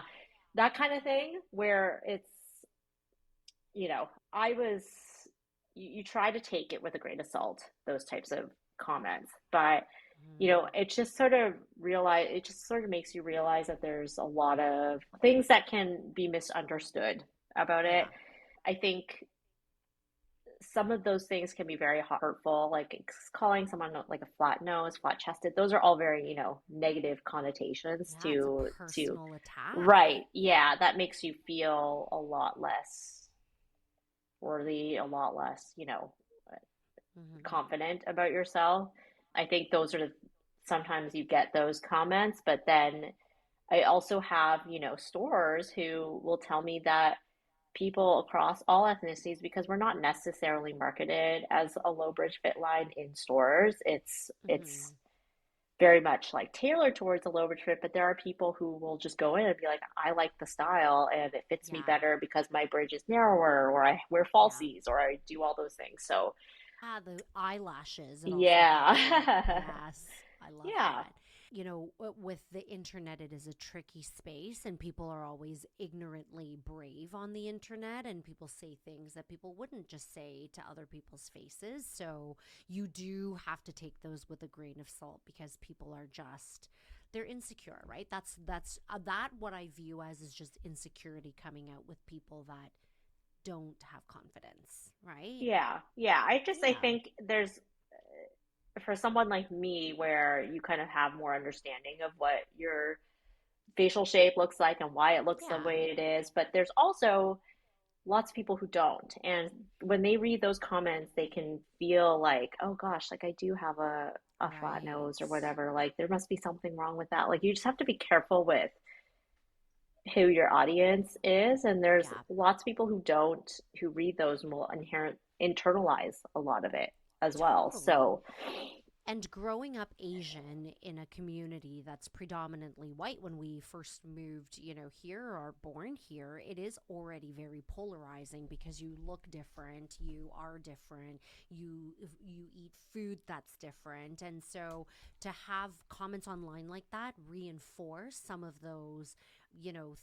that kind of thing where I was, you try to take it with a grain of salt, those types of comments. But, Mm, it just sort of makes you realize that there's a lot of things that can be misunderstood about it. yeah. I think some of those things can be very hurtful, like calling someone like a flat nose, flat chested. Those are all very, negative connotations Yeah, it's a to, personal attack. right. Yeah. Yeah, that makes you feel a lot less worthy, a lot less, Hmm. confident about yourself. I think those are sometimes you get those comments, but then I also have, stores who will tell me that people across all ethnicities, because we're not necessarily marketed as a low bridge fit line in stores. It's Hmm. very much like tailored towards a low bridge fit, but there are people who will just go in and be like, I like the style and it fits me Yeah. better because my bridge is narrower, or I wear Yeah. falsies, or I do all those things. So Ah, the eyelashes, it also helps with. yeah. Yes, I love Yeah. that. With the internet, it is a tricky space, and people are always ignorantly brave on the internet, and people say things that people wouldn't just say to other people's faces. So you do have to take those with a grain of salt because people are just. They're insecure, right? That what I view as is just insecurity coming out with people that don't have confidence, right? Yeah. Yeah. I Yeah. think there's for someone like me where you kind of have more understanding of what your facial shape looks like and why it looks the Yeah. way it is, but there's also lots of people who don't. And when they read those comments, they can feel like, oh gosh, like I do have a flat Right. nose or whatever. Like there must be something wrong with that. Like you just have to be careful with who your audience is. And there's Yeah. lots of people who read those and will internalize a lot of it as well. Totally. So And growing up Asian in a community that's predominantly white, when we first moved, here or born here, it is already very polarizing because you look different, you are different, you eat food that's different. And so to have comments online like that reinforce some of those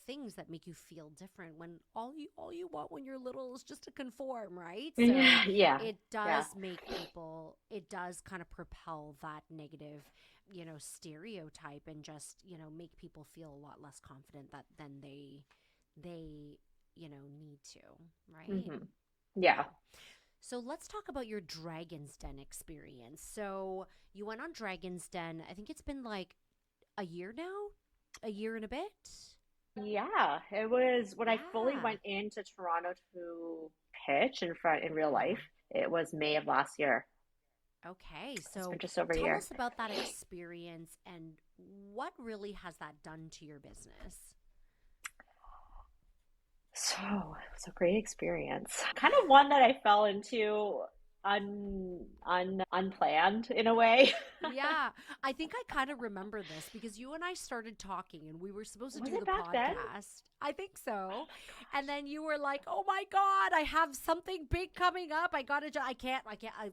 things that make you feel different, when all you want when you're little is just to conform, right? So Yeah. it Yeah. does make people, it does kind of propel that negative stereotype, and just make people feel a lot less confident that than they need to, right? Hmm. Yeah. Yeah. So let's talk about your Dragon's Den experience. So you went on Dragon's Den, I think it's been like a year now, a year and a bit. Yeah. It was when I fully Yeah. went into Toronto to pitch in real Uh-huh. life. It was May of last year. Okay, It's been so just over a tell year. us about that experience and what really has that done to your business? So it was a great experience. Kind of one that I fell into unplanned in a way. Yeah, I think I kind of remember this because you and I started talking and we were supposed to Was do it the back then? podcast. I think Oh so. my And gosh. then you were like, "Oh my God, I have something big coming up. I gotta, I can't,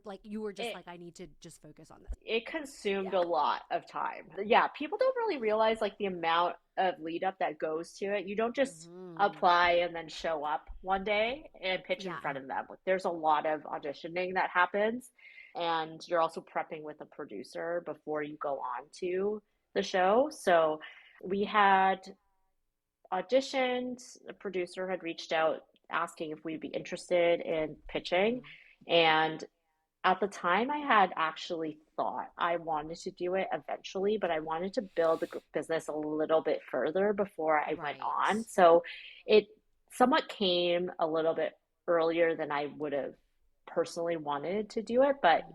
like, you were just It like, I need to just focus on this." it consumed a Yeah. lot of time. Yeah, people don't really realize like the amount of lead up that goes to it. You don't just Hmm. apply and then show up one day and pitch in Yeah. front of them. Like, there's a lot of auditioning that happens, and you're also prepping with a producer before you go on to the show. So we had auditioned, a producer had reached out asking if we'd be interested in pitching. Hmm. And at the time, I had actually thought I wanted to do it eventually, but I wanted to build the business a little bit further before I went Right. on. So it somewhat came a little bit earlier than I would have personally wanted to do it, but Hmm.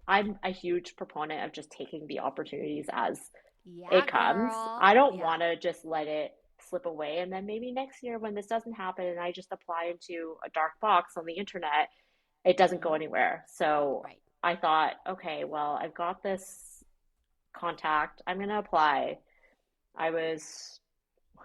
I'm a huge proponent of just taking the opportunities as Yeah, it comes. girl. I don't Yeah. want to just let it slip away. And then maybe next year, when this doesn't happen and I just apply into a dark box on the internet, it doesn't go Hmm. anywhere. So Right. I thought, okay, well, I've got this contact. I'm going to apply. I was,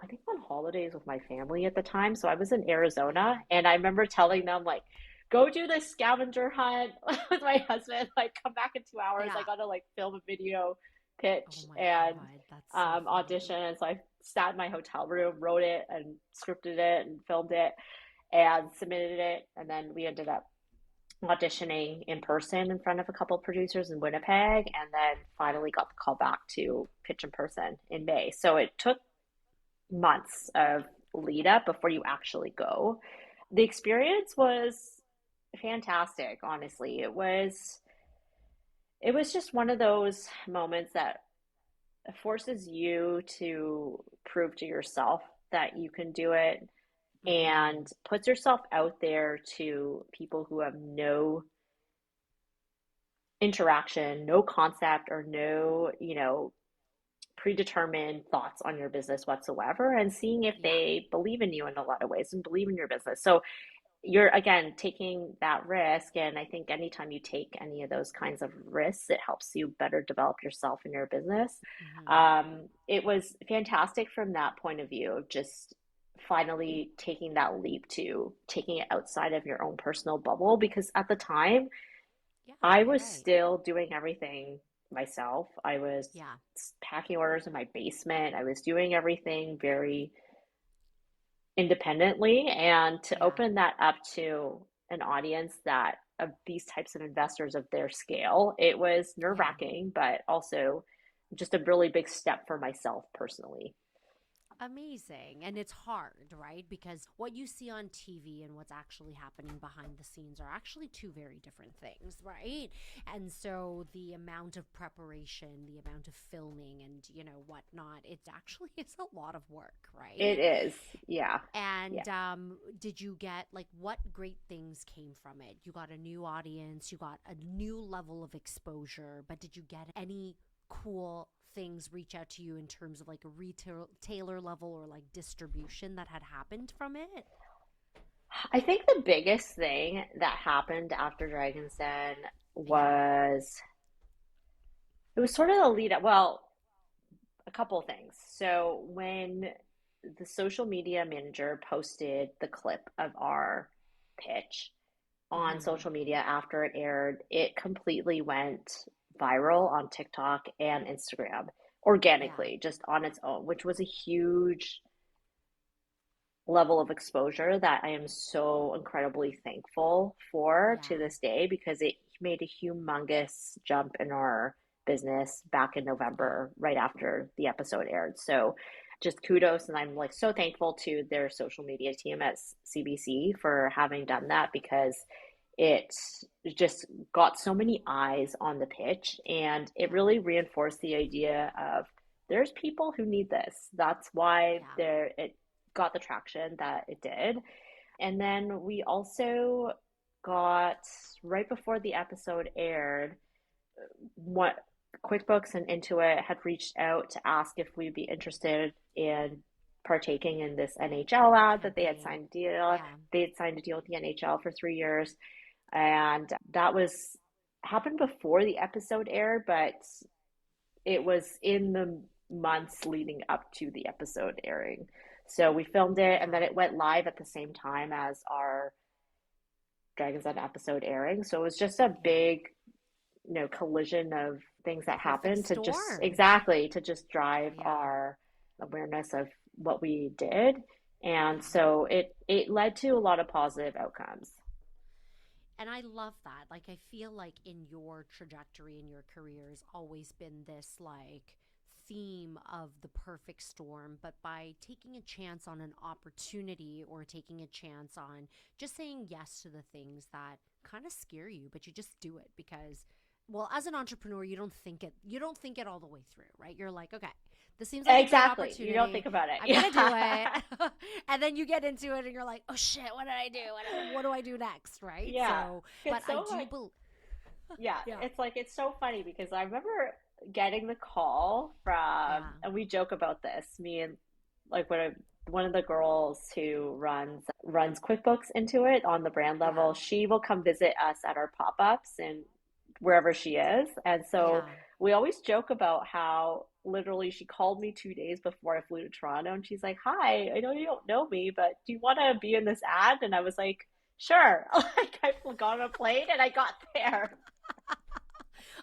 I think, on holidays with my family at the time. So I was in Arizona. Yeah. And I remember Yeah. telling them, like, go do this scavenger hunt with my husband. Like, come back in 2 hours. I Yeah. got to, like, film a video Oh pitch my and God, that's so audition. funny. And so I sat in my hotel room, wrote it and scripted it and filmed it and submitted it. And then we ended up auditioning in person in front of a couple of producers in Winnipeg, and then finally got the call back to pitch in person in May. So it took months of lead up before you actually go. The experience was fantastic, honestly. It was just one of those moments that forces you to prove to yourself that you can do it, Hmm. and puts yourself out there to people who have no interaction, no concept, or no, predetermined thoughts on your business whatsoever, and seeing if Yeah. they believe in you in a lot of ways and believe in your business. So you're again taking that risk. And I think anytime you take any of those kinds of risks, it helps you better develop yourself in your business. Hmm. It was fantastic from that point of view of just finally taking that leap to taking it outside of your own personal bubble, because at the time Yeah. I was Right. still doing everything myself. I was Yeah. packing orders in my basement. I was doing everything very independently. And to Yeah. open that up to an audience that of these types of investors of their scale, it was Yeah. nerve-wracking, but also just a really big step for myself personally. Amazing. And it's hard, right? Because what you see on TV and what's actually happening behind the scenes are actually two very different things, right? And so the amount of preparation, the amount of filming and, whatnot, it's actually it's a lot of work, It right? is. Yeah. Yeah. And did you get, like, what great things came from it? You got a new audience, you got a new level of exposure, but did you get any cool things reach out to you in terms of like a retailer level or like distribution that had happened from it? I think the biggest thing that happened after Dragon's Den Yeah. was It was sort of the lead up. Well, a couple of things. So when the social media manager posted the clip of our pitch on Mm-hmm. social media after it aired, it completely went viral on TikTok and Instagram Yeah. organically, just on its own, which was a huge level of exposure that I am so incredibly thankful for to Yeah. this day because it made a humongous jump in our business back in Yeah. November, right after the episode aired. So just kudos. And I'm like so thankful to their social media team at CBC for having done that because it just got so many eyes on the pitch and it Yeah. really reinforced the idea of there's people who need this. That's why Yeah. it got the traction that it did. And then we also got right before the episode aired, what QuickBooks and Intuit had reached out to ask if we'd be interested in partaking in this NHL ad that they had Campaign. signed a deal. Yeah. They had signed a deal with the NHL for 3 years, and that was happened before the episode aired, but it was in the months leading up to the episode airing. So we filmed it and Yeah. then it went live at the same time as our Dragon's Den episode airing. So it was just a Yeah. big, collision of things that Perfect happened to just storm. exactly to just drive Yeah. our awareness of what we did. And Yeah. so it led to a lot of positive outcomes. And I love that. Like, I feel like in your trajectory in your career has always been this like theme of the perfect storm, but by taking a chance on an opportunity or taking a chance on just saying yes to the things that kind of scare you, but you just do it because well, as an entrepreneur, you don't think it all the way through, right? You're like, okay, this seems like a great Exactly. You don't opportunity. think about it. I'm gonna do Yeah. it. And then you get into it and you're like, oh shit, what did I do? What do I do next? Right. Yeah. So, but It's I so do like believe, yeah, yeah, it's so funny because I remember getting the call from, yeah, and we joke about this, me and like one of the girls who runs QuickBooks into it on the brand yeah, level, she will come visit us at our pop-ups and wherever she is. And so yeah. we always joke about how literally she called me 2 days before I flew to Toronto and she's like, "Hi, I know you don't know me, but do you want to be in this ad?" And I was like, "Sure." Like I got on a plane and I got there.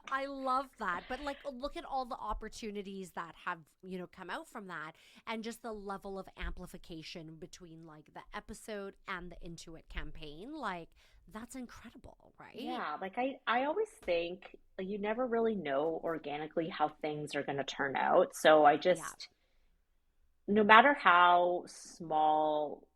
I love that. But like look at all the opportunities that have, come out from that and just the level of amplification between like the episode and the Intuit campaign. Like that's incredible, right? Yeah, like I always think like, you never really know organically how things are going to turn out. So I Yeah. just, no matter how small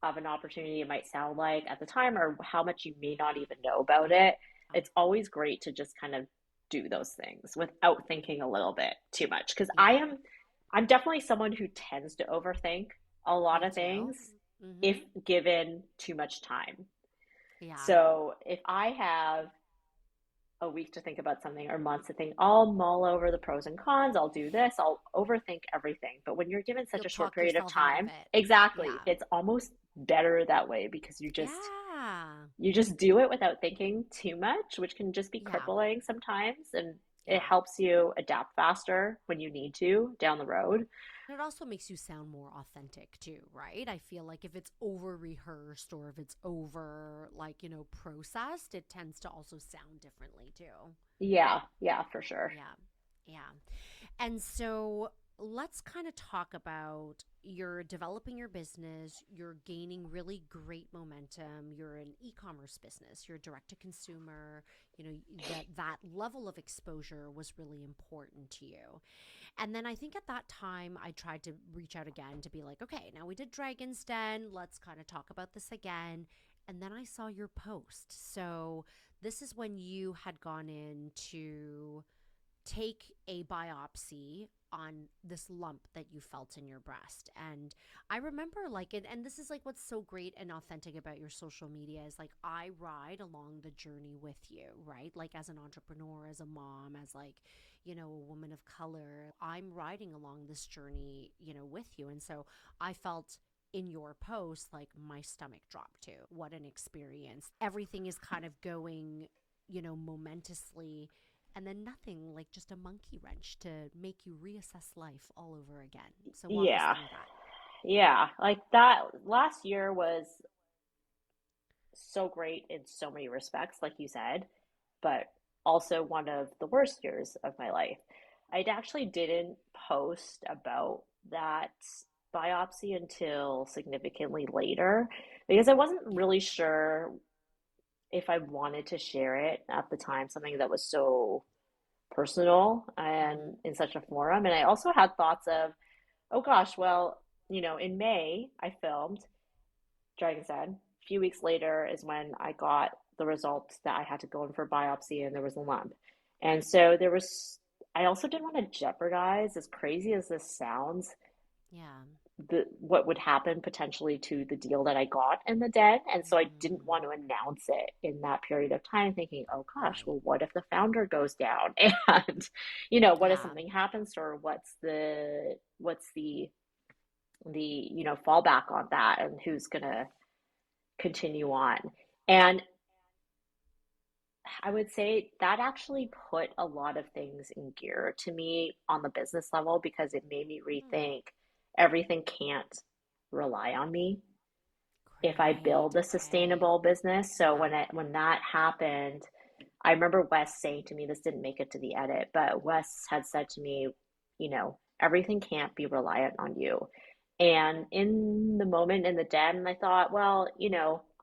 of an opportunity it might sound like at the time or how much you may not even know about it, it's always great to just kind of do those things without thinking a little bit too much. Because Yeah. I'm definitely someone who tends to overthink a lot Me of too. things if Mhm. given too much time. Yeah. So if I have a week to think about something or months to think, I'll mull over the pros and cons, I'll do this, I'll overthink everything. But when you're given such You'll a short talk period of yourself out of time, it. exactly, Yeah. it's almost better that way because Yeah. you just do it without thinking too much, which can just be Yeah. crippling sometimes and it Yeah. helps you adapt faster when you need to down the road. And it also makes you sound more authentic too, right? I feel like if it's over rehearsed or if it's over like, processed, it tends to also sound differently too. Yeah, yeah, for sure. Yeah. Yeah. And so let's kind of talk about you're developing your business, you're gaining really great momentum, you're an e-commerce business, you're direct to consumer, that level of exposure was really important to you. And then I think at that time I tried to reach out again to be like, okay, now we did Dragon's Den, let's kind of talk about this again. And then I saw your post. So this is when you had gone in to take a biopsy on this lump that you felt in your breast. And I remember like it, and this is like what's so great and authentic about your social media is like I ride along the journey with you, right? Like as an entrepreneur, as a mom, as like, a woman of color, I'm riding along this journey, with you. And so I felt in your post, like my stomach dropped too. What an experience. Everything is kind of going, momentously and then nothing like just a monkey wrench to make you reassess life all over again. So walk us Yeah. through that. Yeah. Like that last year was so great in so many respects, like you said, but also one of the worst years of my life. I actually didn't post about that biopsy until significantly later because I wasn't Yeah. really sure if I wanted to share it at the time, something that was so personal Mm-hmm. and in such a forum. And I also had thoughts of, oh gosh, well, in May I filmed Dragon's Den. A few weeks later is when I got the results that I had to go in for a biopsy and there was a lump. And so I also didn't want to jeopardize, as crazy as this sounds, Yeah. what would happen potentially to the deal that I got in the den. And so I didn't want Mm-hmm. to announce it in that period of time, thinking, oh gosh, Right. well, what if the founder goes down? And, what if Yeah. something happens to her? What's the fallback on that and who's gonna continue on? And I would say that actually put a lot of things in gear to me on the business level because it made me Hmm. rethink everything can't rely on me if I Great. build a Okay. sustainable business. So Yeah. when that happened, I remember Wes saying to me, this didn't make it to the edit, but Wes had said to me, everything can't be reliant on you. And in the moment in the den, I thought, well,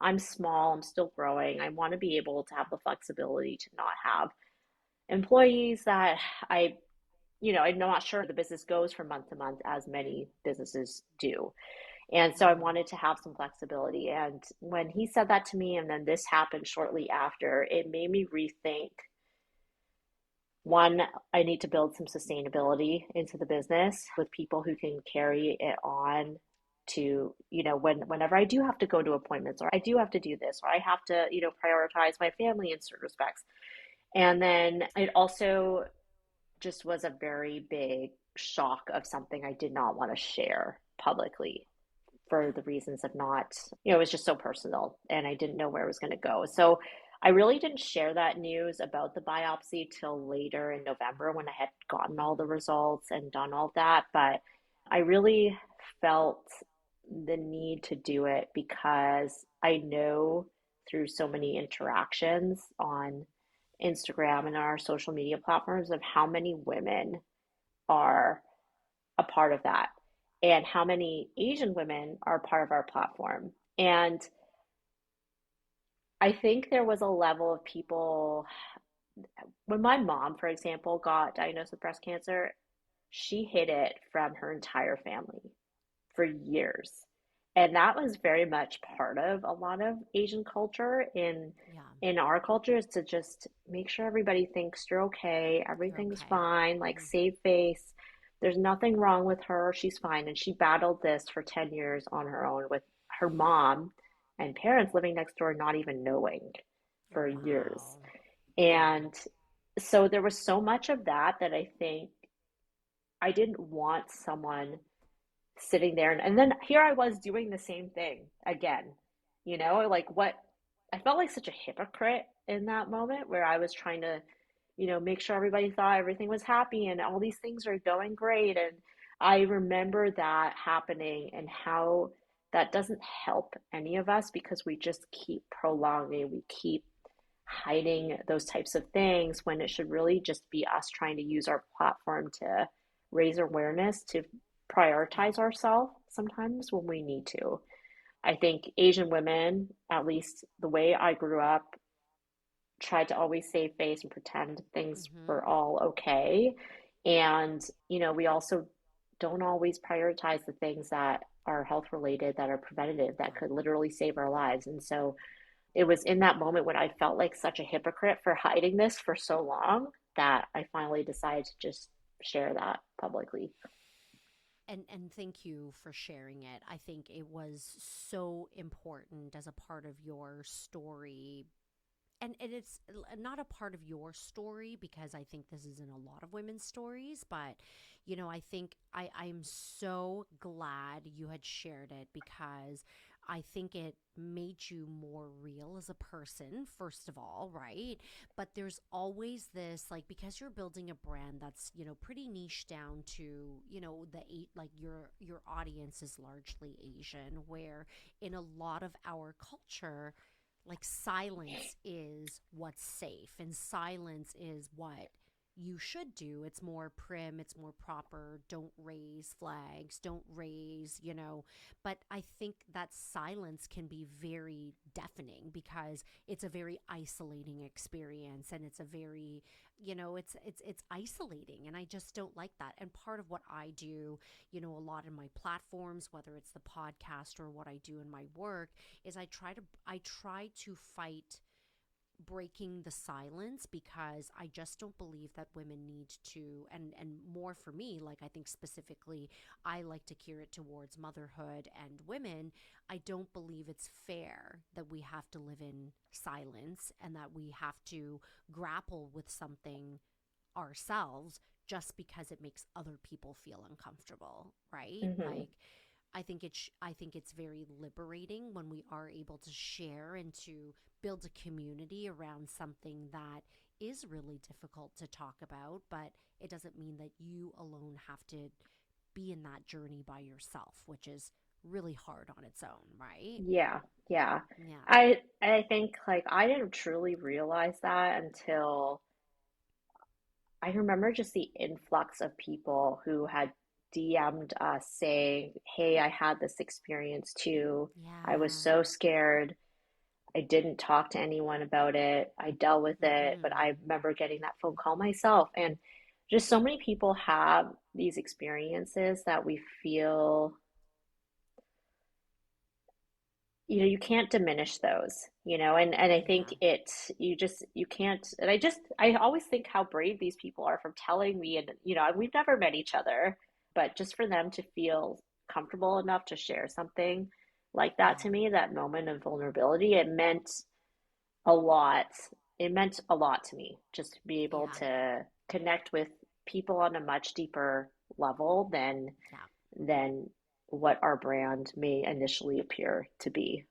I'm small, I'm still growing. I want to be able to have the flexibility to not have employees that I'm not sure the business goes from month to month as many businesses do. And so I Mm-hmm. wanted to have some flexibility. And when he said that to me, and then this happened shortly after, it made me rethink one, I need to build some sustainability into the business with people who can carry it on to, whenever I do have to go to appointments or I do have to do this or I have to, prioritize my family in certain respects. And then it also just was a very big shock of something I did not want to share publicly for Yeah. the reasons of not, it was just so personal and I didn't know where it was going to go. So I really didn't share that news about the biopsy till later in November when I had gotten all the Mm-hmm. results and done all that. But I really felt the need to do it because I know through so many interactions on Instagram and our social media platforms of how many women are a part of that and how many Asian women are part of our platform. And I think there was a level of people, when my mom, for example, got diagnosed with breast cancer, she hid it from her entire family for years. And that was very much part of a lot of Asian culture Yeah. in our culture is to just make sure everybody thinks you're okay, You're everything's okay. fine, like Mm-hmm. save face. There's nothing wrong with her. She's fine. And she battled this for 10 years on her own with her mom and parents living next door, not even knowing for years. Wow. Yeah. And so there was so much of that that I think I didn't want someone sitting there and then here I was doing the same thing again. Like what I felt like such a hypocrite in that moment where I was trying to, make sure everybody thought everything was happy and all these things are going great. And I remember that happening and how that doesn't help any of us because we just keep prolonging, we keep hiding those types of things when it should really just be us trying to use our platform to raise awareness, to Yeah. prioritize ourselves sometimes when we need to. I think Asian women, at least the way I grew up, tried to always save face and pretend things Mm-hmm. were all okay. And, we also don't always prioritize the things that are health related, that are preventative, that Yeah. could literally save our lives. And so it was in that moment when I felt like such a hypocrite for hiding this for so long that I finally decided to just share that publicly. And thank you for sharing it. I think it was so important as a part of your story. And it's not a part of your story because I think this is in a lot of women's stories, but I think I'm so glad you had shared it because I think it made you more real as a person, first of all, right? But there's always this, like, because you're building a brand that's, pretty niche down to, like your audience is largely Asian, where in a lot of our culture, like silence is what's safe and silence is what you should do. It's more prim, it's more proper. Don't raise flags, don't raise, But I think that silence can be very deafening because it's a very isolating experience and it's a very, it's isolating and I just don't like that. And part of what I do, a lot in my platforms, whether it's the podcast or what I do in my work, is I try to fight breaking the silence because I just don't believe that women need to and more for me, like I think specifically I like to gear it towards motherhood and women. I don't believe it's fair that we have to live in silence and that we have to grapple with something ourselves just because it makes other people feel uncomfortable, right? Hmm. Like I think it's very liberating when we are able to share and to build a community around something that is really difficult to talk about, but it doesn't mean that you alone have to be in that journey by yourself, which is really hard on its own, right? Yeah, yeah. Yeah. I think like I didn't truly realize that until I remember just the influx of people who had DM'd us saying, "Hey, I had this experience too. I was Yeah. so scared. I didn't talk to anyone about it. I dealt with it, but I Mhm. remember getting that phone call myself." And just so many people have these experiences that we feel, you can't diminish those, and I think Yeah. you can't, and I always think how brave these people are from telling me, and we've never met each other, but just for them to feel comfortable enough to share something like that to Yeah. me, that moment of vulnerability, a lot. It meant a lot to me just to be able Yeah. to connect with people on a much deeper level Yeah. than what our brand may initially appear to be.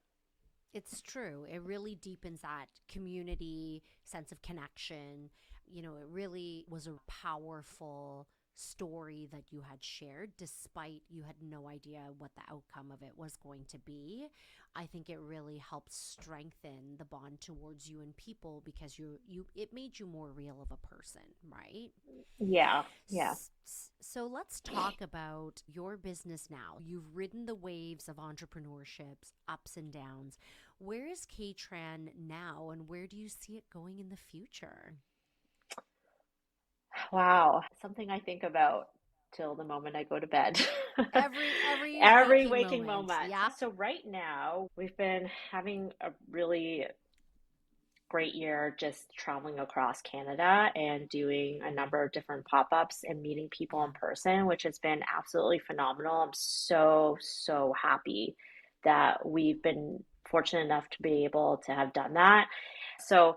It's true. It really deepens that community sense of connection. It really was a powerful story that you had shared, despite you had no idea what the outcome of it was going to be. I think it really helped strengthen the bond towards you and people because it made you more real of a person, right? Yeah, yeah. So let's talk about your business now. You've ridden the waves of entrepreneurship's ups and downs. Where is KayTran now and where do you see it going in the future? Wow. Something I think about till the moment I go to bed. Every Every waking waking moment. moment. Yeah. So right now, we've been having a really great year just traveling across Canada and doing a number of different pop-ups and meeting people in Yeah. person, which has been absolutely phenomenal. I'm so, so happy that we've been fortunate enough to be able to have done that. So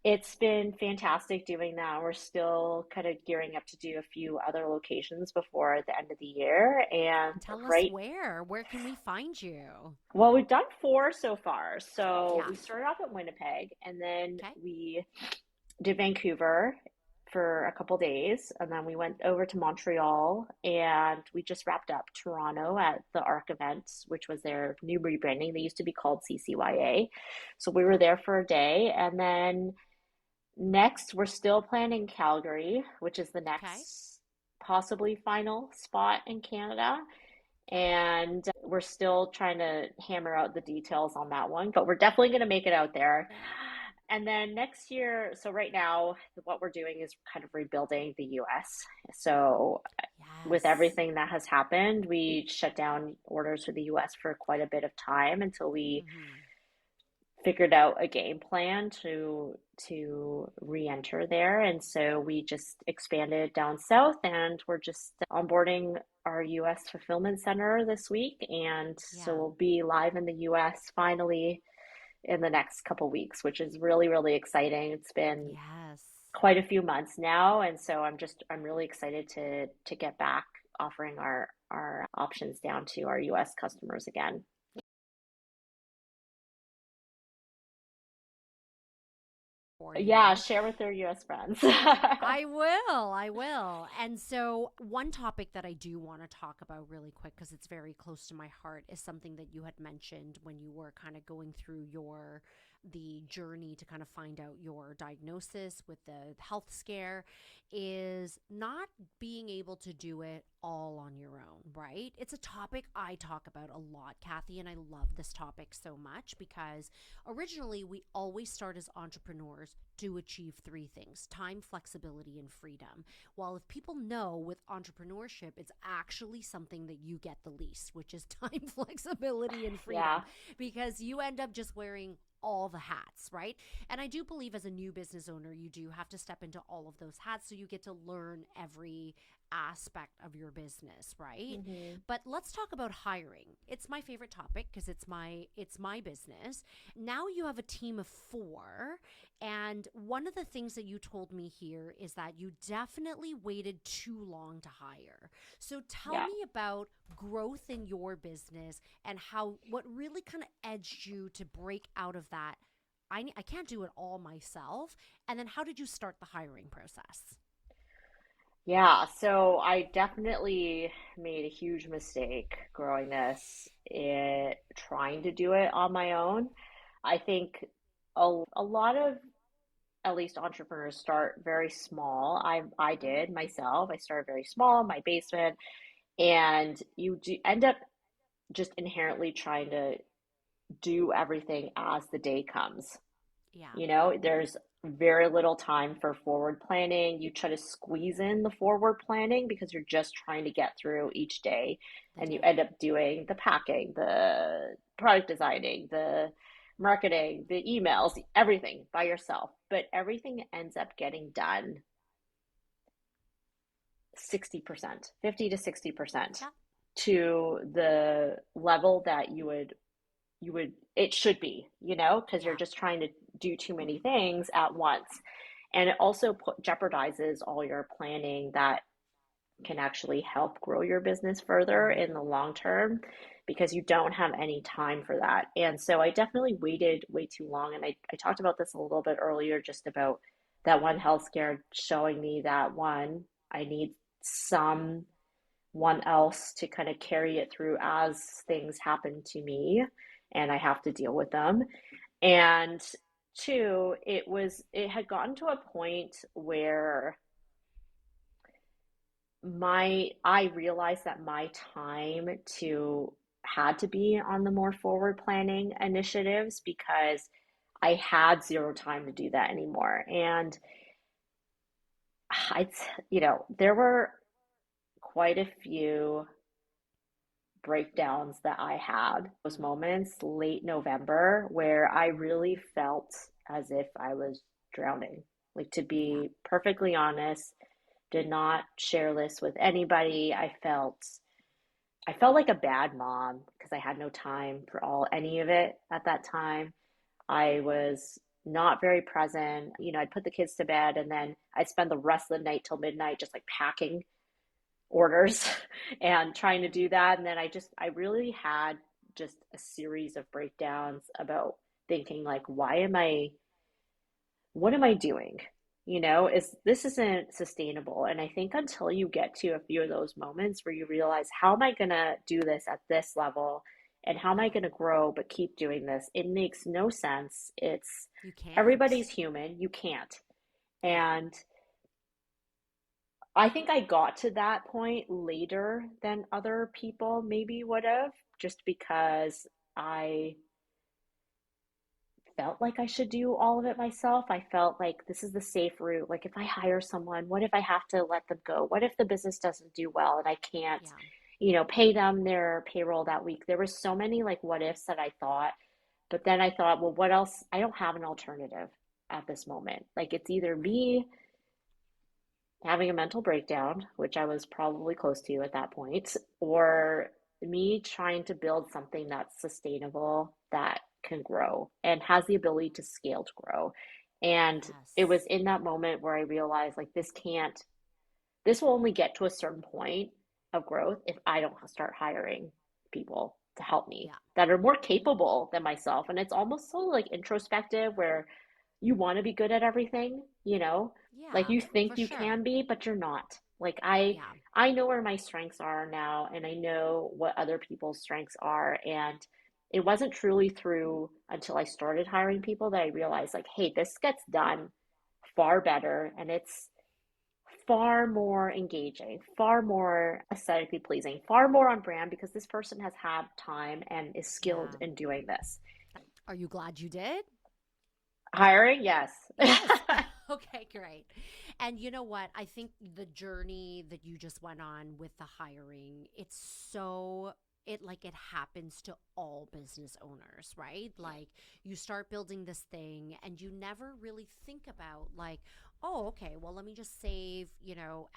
it's been fantastic doing that. We're still kind of gearing up to do a few other locations before the end of the year. And Tell us right, where. Where can we find you? well, we've done four so far. So Yeah. we started off at Winnipeg and then Okay. we did Vancouver for a couple days. And then we went over to Montreal and we just wrapped up Toronto at the ARC events, which was their new rebranding. They used to be called CCYA. So we were Yeah. there for a day and then next, we're still planning Calgary, which is the Okay. next possibly final spot in Canada. Okay. And we're still trying to hammer out the details on that one, but we're definitely going to make it out there. Yeah. And then next year, so right now, what we're doing is kind of rebuilding the US. So, with Yes. everything that has happened, we shut down orders for the US for quite a bit of time until we Mhm. figured out a game plan to re-enter there, and so we just expanded down south and we're just onboarding our US fulfillment center this week, and so Yeah. we'll be live in the US finally in the next couple weeks, which is really really exciting. It's been Yes. quite a few months now, and so I'm really excited to get back offering our options down to our US customers again. for Yeah, you. share with their US friends. I will. I will. And so, one topic that I do want to talk about really quick because it's very close to my heart is something that you had mentioned when you were kind of going through your the journey to kind of find out your diagnosis with the health scare is not being able to do it all on your own, right? It's a topic I talk about a lot, Kathy, and I love this topic so much because originally we always start as entrepreneurs to achieve three things: time, flexibility, and freedom. While if people know with entrepreneurship, it's actually something that you get the least, which is time, flexibility, and freedom, Yeah. because you end up just wearing all the hats, right? And I do believe as a new business owner, you do have to step into all of those hats so you get to learn every aspect of your business, right? Hmm. But let's talk about hiring. It's my favorite topic because it's my business. Now you have a team of 4, and one of the things that you told me here is that you definitely waited too long to hire. So tell Yeah. me about growth in your business and how what really kind of edged you to break out of that. I can't do it all myself. And then how did you start the hiring process? Yeah, so I definitely made a huge mistake growing this, trying to do it on my own. I think a lot of at least entrepreneurs start very small. I Mm-hmm. did myself. I started very small, my basement, and end up just inherently trying to do everything as the day comes. Yeah. There's very little time for forward planning. You try to squeeze in the forward planning because you're just trying to get through each day, The and you day. end up doing the packing, the product designing, the marketing, the emails, everything by yourself. But everything ends up getting done 60%, 50 to 60% Yeah. to the level that you would it should be, because you're Yeah. just trying to do too many things at once. And it also jeopardizes all your planning that can actually help grow your business further Mm-hmm. in the long term, because you don't have any time for that. And so I definitely waited way too long. And I talked about this a little bit earlier, just about that one health scare showing me that one, I need someone else to kind of carry it through as things happen to me and I have to deal with them. And two, it had gotten to a point where my I realized that my time to had to be on the more forward planning initiatives, because I had zero time to do that anymore. And I, there were quite a few breakdowns that I had, those moments late November where I really felt as if I was drowning. Like, to Yeah. be perfectly honest, did not share this with anybody. I felt like a bad mom because I had no time for any of it at that time. I was not very present. I'd put the kids to bed and then I'd spend the rest of the night till midnight just like packing orders and trying to do that. And then I really had just a series of breakdowns about thinking, like, what am I doing? Is this isn't sustainable. And I think until you get to a few of those moments where you realize, how am I going to do this at this level? And how am I Mm-hmm. going to grow but keep doing this? It makes no sense. You can't. Everybody's human. You can't. Yeah. And I think I got to that point later than other people maybe would have, just because I felt like I should do all of it myself. I felt like this is the safe route. Like, if I hire someone, what if I have to let them go? What if the business doesn't do well and I can't, Yeah. pay them their payroll that week? There were so many like what ifs that I thought, but then I thought, well, what else? I don't have an alternative at this moment. Like, it's either Right. me having a mental breakdown, which I was probably close to at that point, or me trying to build something that's sustainable, that can grow and has the ability to scale to grow. And it was Yes. in that moment where I realized, like, this will only get to a certain point of growth if I don't start hiring people to help me Yeah. that are more capable than myself. And it's almost so like introspective, where you want to be good at everything, you know? Like Yeah, you think for you sure. can be, but you're not. Like I Yeah. I know where my strengths are now and I know what other people's strengths are. And it wasn't truly through until I started hiring people that I realized like, hey, this gets done far better and it's far more engaging, far more aesthetically pleasing, far more on brand because this person has had time and is skilled Yeah. in doing this. Are you glad you did? Hiring, yes. Yes. Okay, great. And you know what? I think the journey that you just went on with the hiring, it happens to all business owners, right? Like you start building this thing and you never really think about like, oh, okay, well, let me just save,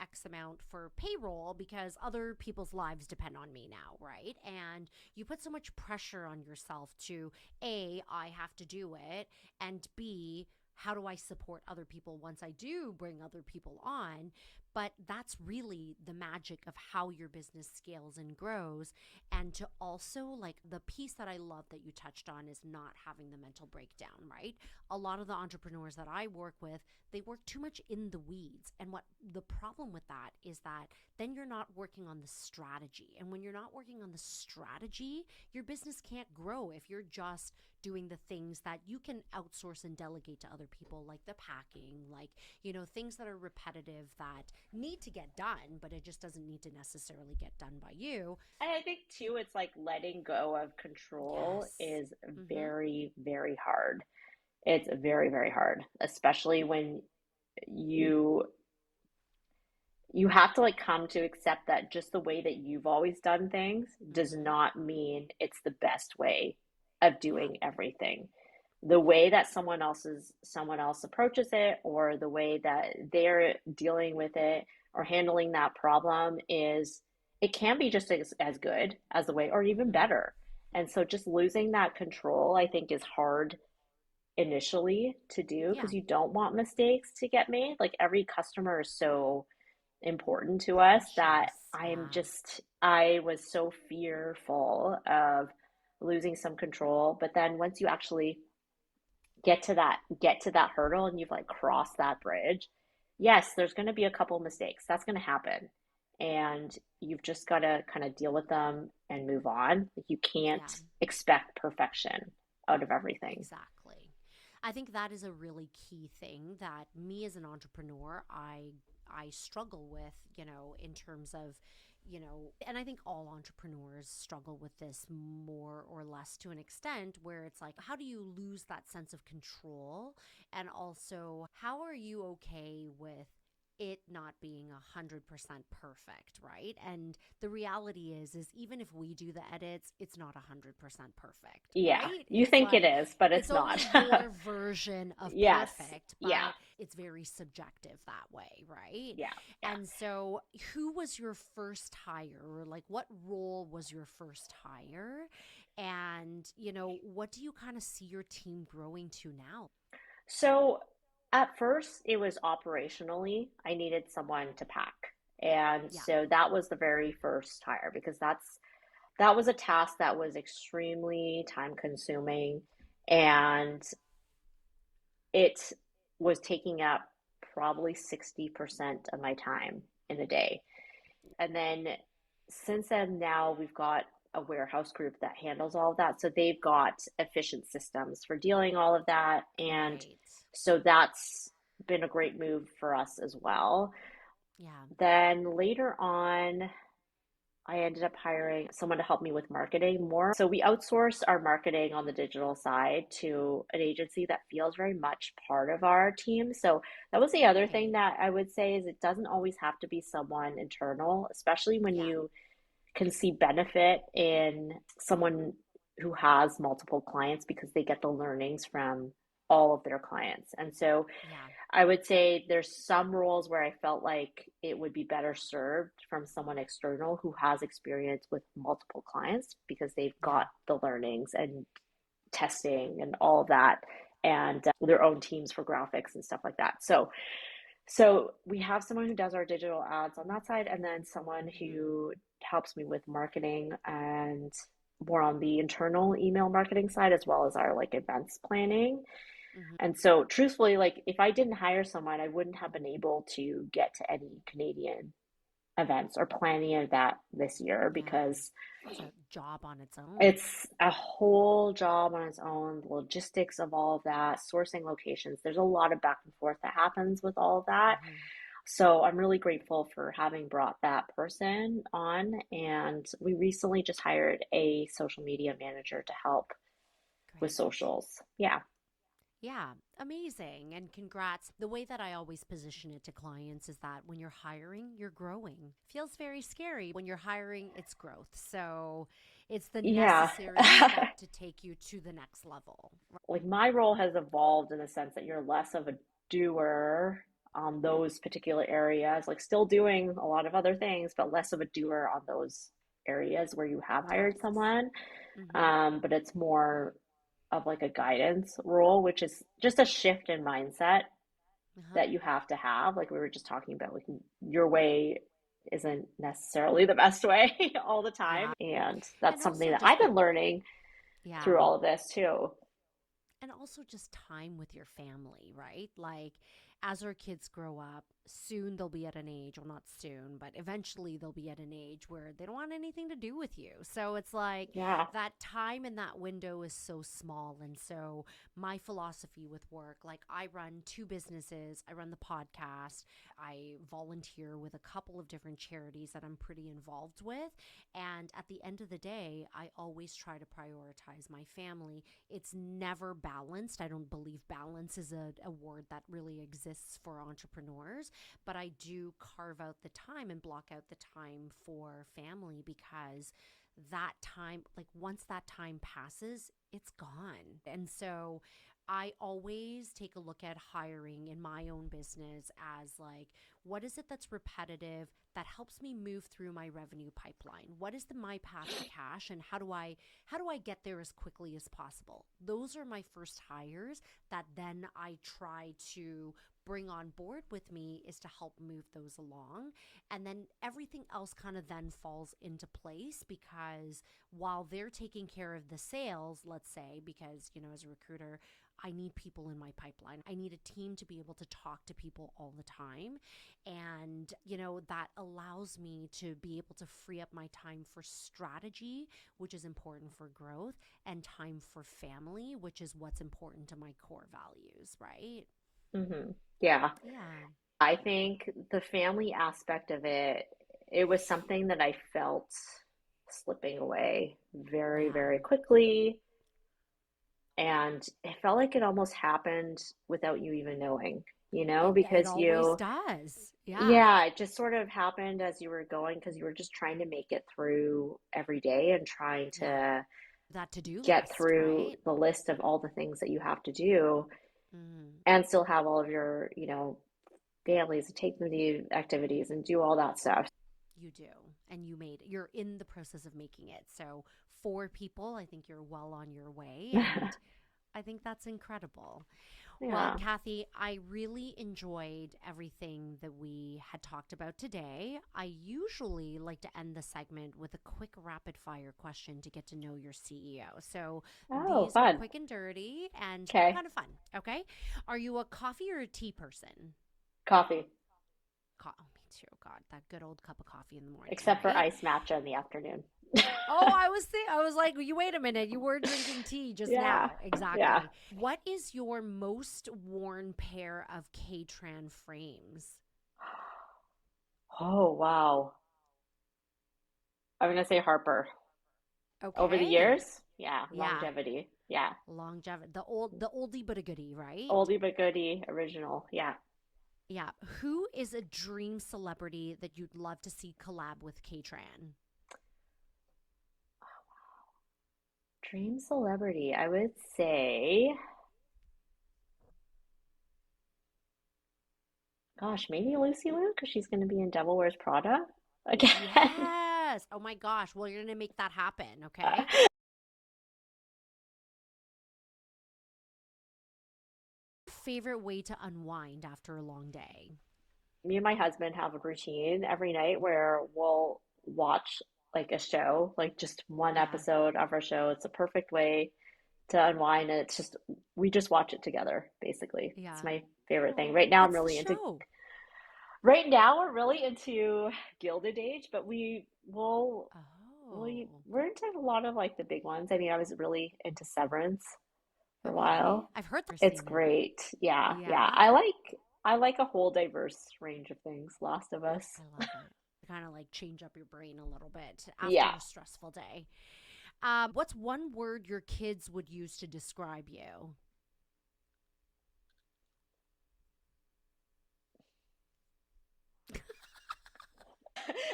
X amount for payroll because other people's lives depend on me now, right? And you put so much pressure on yourself to A, I have to do it, and B, how do I support other people once I do bring other people on? But that's really the magic of how your business scales and grows. And to also, like, the piece that I love that you touched on is not having the mental breakdown, right? A lot of the entrepreneurs that I work with, they work too much in the weeds. And what the problem with that is that then you're not working on the strategy. And when you're not working on the strategy, your business can't grow if you're just doing the things that you can outsource and delegate to other people, like the packing, like, things that are repetitive that need to get done, but it just doesn't need to necessarily get done by you. And I think too, it's like letting go of control Yes. is Mm-hmm. very, very hard. It's very, very hard, especially when you you have to like come to accept that just the way that you've always done things does Mm-hmm. not mean it's the best way of Yeah. doing everything. The way that someone else approaches it or the way that they're dealing with it or handling that problem is it can be just as good as the way or even Mm-hmm. better. And so just losing that control, I think, is hard initially to do Yeah. because you don't want mistakes to get made. Like every customer is so important to us that Precious. Yeah. I was so fearful of losing some control. But then once you actually get to that hurdle and you've like crossed that bridge, yes, there's going to be a couple mistakes. That's going to happen. And you've just got to kind of deal with them and move on. Like you can't Yeah. expect perfection out of everything. Exactly. I think that is a really key thing that me as an entrepreneur, I struggle with, in terms of, and I think all entrepreneurs struggle with this more or less to an extent where it's like, how do you lose that sense of control? And also, how are you okay with it not being 100% perfect, right? And the reality is even if we do the edits, it's not 100% perfect, Yeah, right? you It's think it like is, but it's it's not. only your version of Yes. perfect, Yeah. but it's very subjective that way, right? Yeah. Yeah. And so, who was your first hire? Or like, what role was your first hire? And, what do you kind of see your team growing to now? So at first, it was operationally, I needed someone to pack. And Yeah. so that was the very first hire because that was a task that was extremely time consuming and it was taking up probably 60% of my time in a day. And then since then, now we've got a warehouse group that handles all of that. So they've got efficient systems for dealing all of that. And Great. so that's been a great move for us as well. Yeah. Then later on, I ended up hiring someone to help me with marketing more. So we outsourced our marketing on the digital side to an agency that feels very much part of our team. So that was the other thing Okay. that I would say is it doesn't always have to be someone internal, especially when Yeah. you can see benefit in someone who has multiple clients because they get the learnings from all of their clients. And so Yeah. I would say there's some roles where I felt like it would be better served from someone external who has experience with multiple clients because they've Yeah. got the learnings and testing and all of that and their own teams for graphics and stuff like that. So we have someone who does our digital ads on that side, and then someone Mm-hmm. who helps me with marketing and more on the internal email marketing side, as well as our like events planning. And so, truthfully, like if I didn't hire someone, I wouldn't have been able to get to any Canadian events or plan any of that this year Yeah. because It's a job on its own. it's a whole job on its own. The logistics of all of that, sourcing locations. There's a lot of back and forth that happens with all of that. Hmm. So I'm really grateful for having brought that person on. And we recently just hired a social media manager to help with Great. socials. Yeah. Yeah, amazing. And congrats. The way that I always position it to clients is that when you're hiring, you're growing. Feels very scary. When you're hiring, it's growth. So it's the Yeah. necessary step to take you to the next level. Like my role has evolved in the sense that you're less of a doer on those particular areas, like still doing a lot of other things, but less of a doer on those areas where you have hired Tasks. someone. Mm-hmm. But it's more of like a guidance role, which is just a shift in mindset Uh-huh. that you have to have. Like we were just talking about, like your way isn't necessarily the best way all the time. Yeah. And that's And something also that just I've the, been learning yeah. through all of this too. And also just time with your family, right? Like as our kids grow up, soon they'll be at an age, well, not soon, but eventually they'll be at an age where they don't want anything to do with you. So it's like Yeah. that time in that window is so small. And so my philosophy with work, like I run two businesses, I run the podcast, I volunteer with a couple of different charities that I'm pretty involved with. And at the end of the day, I always try to prioritize my family. It's never balanced. I don't believe balance is a word that really exists for entrepreneurs, but I do carve out the time and block out the time for family because that time, like once that time passes, it's gone. And so I always take a look at hiring in my own business as like, what is it that's repetitive that helps me move through my revenue pipeline? What is my path to cash and how do I get there as quickly as possible? Those are my first hires that then I try to bring on board with me is to help move those along. And then everything else kind of then falls into place because while they're taking care of the sales, let's say, because, as a recruiter, I need people in my pipeline. I need a team to be able to talk to people all the time. And, that allows me to be able to free up my time for strategy, which is important for growth, and time for family, which is what's important to my core values, right? Yeah. Yeah. I think the family aspect of it, it was something that I felt slipping away very, Yeah. very quickly. And it felt like it almost happened without you even knowing, It because always does. Yeah. yeah, it just sort of happened as you were going because you were just trying to make it through every day and trying Yeah. to That to-do get list, through right? the list of all the things that you have to do Mm. and still have all of your, families and take them to activities and do all that stuff. You do. And you're in the process of making it. So for people, I think you're well on your way. And I think that's incredible. Well, Yeah. Kathy, I really enjoyed everything that we had talked about today. I usually like to end the segment with a quick rapid fire question to get to know your CEO. So Oh, these are fun. quick and dirty and Okay. kind of fun. Okay. Are you a coffee or a tea person? Coffee, Oh, me too. God, that good old cup of coffee in the morning, except for right? ice matcha in the afternoon. Oh, I was like, you wait a minute. You were drinking tea just Yeah. now. Yeah. Exactly. What is your most worn pair of KTran frames? Oh, wow. I'm gonna say Harper. Over the Okay. years, yeah, Yeah. longevity. Yeah. Longevity. The oldie but a goodie, right? Oldie but goodie, original. Yeah. Yeah. Who is a dream celebrity that you'd love to see collab with KTran? Dream celebrity, I would say, gosh, maybe Lucy Liu because she's gonna be in Devil Wears Prada again. Yes. Oh my gosh. Well, you're going to make that happen, okay? Favorite way to unwind after a long day? Me and my husband have a routine every night where we'll watch like a show, like just one Yeah. episode of our show. It's a perfect way to unwind. And we just watch it together, basically. It's Yeah. my favorite thing. Oh, what's the show? Right now we're really into Gilded Age, but Oh, we're into a lot of like the big ones. I mean, I was really into Severance for a okay. while. I've heard they're It's seen it. great. Yeah, yeah. Yeah, I like a whole diverse range of things. Last of Us. I love it. Kind of like change up your brain a little bit after Yeah. a stressful day. What's one word your kids would use to describe you?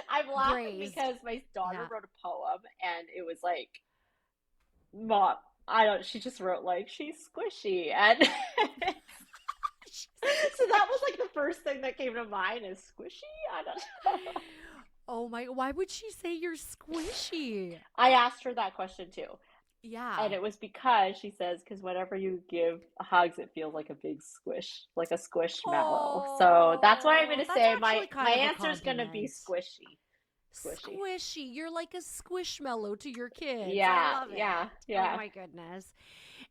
I'm laughing Braised. because my daughter Yeah. wrote a poem and it was like, Mom, I don't, she just wrote like, she's squishy. And She's so that was like squishy. the first thing that came to mind is squishy. I don't know. Oh my, why would she say you're squishy? I asked her that question too. And Yeah. it was because she says, because whenever you give hugs, it feels like a big squish, like a squishmallow. So that's why I'm going Oh, to that's say actually my kind of a answer is going to be compliment. squishy. Squishy. Squishy. You're like a squishmallow to your kids. I Yeah, love yeah, it. Oh yeah. my goodness.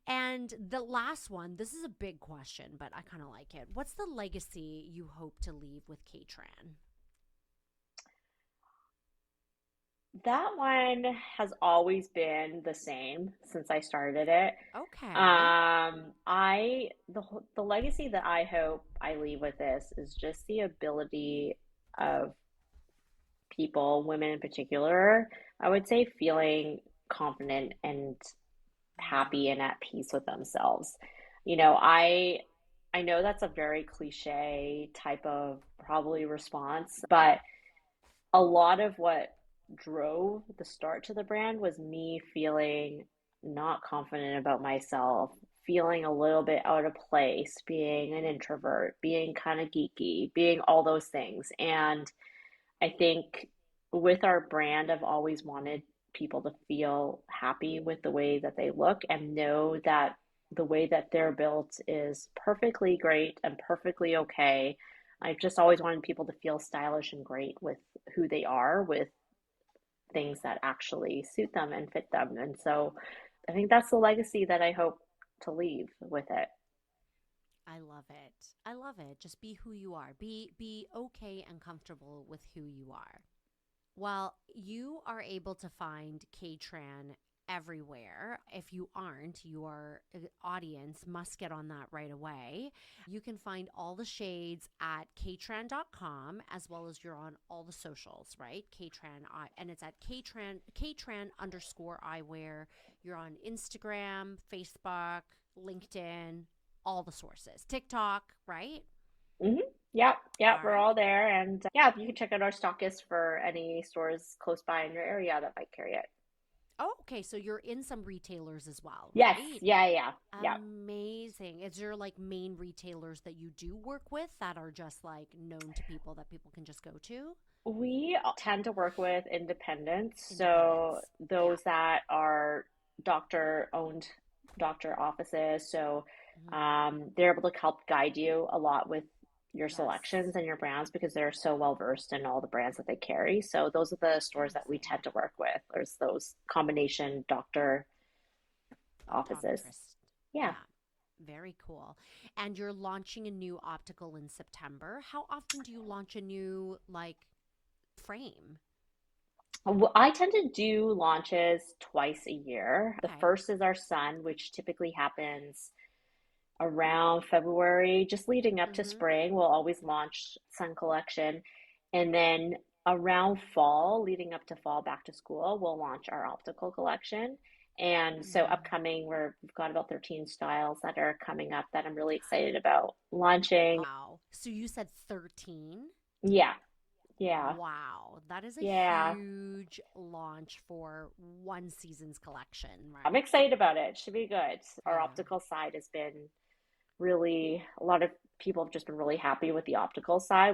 And the last one, this is a big question, but I kind of like it. What's the legacy you hope to leave with KayTran? That one has always been the same since I started it. Okay. The legacy that I hope I leave with this is just the ability of people, women in particular, I would say feeling confident and happy and at peace with themselves. You know, I know that's a very cliche type of probably response, but a lot of what drove the start to the brand was me feeling not confident about myself, feeling a little bit out of place, being an introvert, being kind of geeky, being all those things. And I think with our brand, I've always wanted people to feel happy with the way that they look and know that the way that they're built is perfectly great and perfectly okay. I've just always wanted people to feel stylish and great with who they are, with things that actually suit them and fit them. And so I think that's the legacy that I hope to leave with it. I love it. I love it. Just be who you are. Be okay and comfortable with who you are. Well, you are able to find KayTran everywhere. If you aren't, your audience must get on that right away. You can find all the shades at kaytran.com as well as you're on all the socials, right? KayTran, and it's at KayTran underscore eyewear. You're on Instagram, Facebook, LinkedIn, all the sources, TikTok, right? Hmm. Yep, yep, All we're all right. there. And yeah, you can check out our stockist for any stores close by in your area that might carry it. Oh, okay. So you're in some retailers as well, Yes, right? yeah, yeah, yeah. Amazing. Is there like main retailers that you do work with that are just like known to people that people can just go to? We tend to work with independents, so Independence. Yeah. those that are doctor owned doctor offices. So Mhm. they're able to help guide you a lot with your Yes. selections and your brands because they're so well versed in all the brands that they carry. So those are the stores that we Amazing. tend to work with. There's those combination doctor offices. Optometrist. Yeah. Yeah. Very cool. And you're launching a new optical in September. How often do you launch a new like frame? I tend to do launches twice a year. The Okay. first is our sun, which typically happens around February, just leading up to Mhm. spring. We'll always launch sun collection. And then around fall, leading up to fall back to school, we'll launch our optical collection. And so Mhm. upcoming, we've got about 13 styles that are coming up that I'm really excited about launching. Wow. So you said 13? Yeah, yeah, Wow, that is a yeah. huge launch for one season's collection, I'm right? excited about it. It should be good. Our Yeah, optical side has been really, a lot of people have just been really happy with the optical side.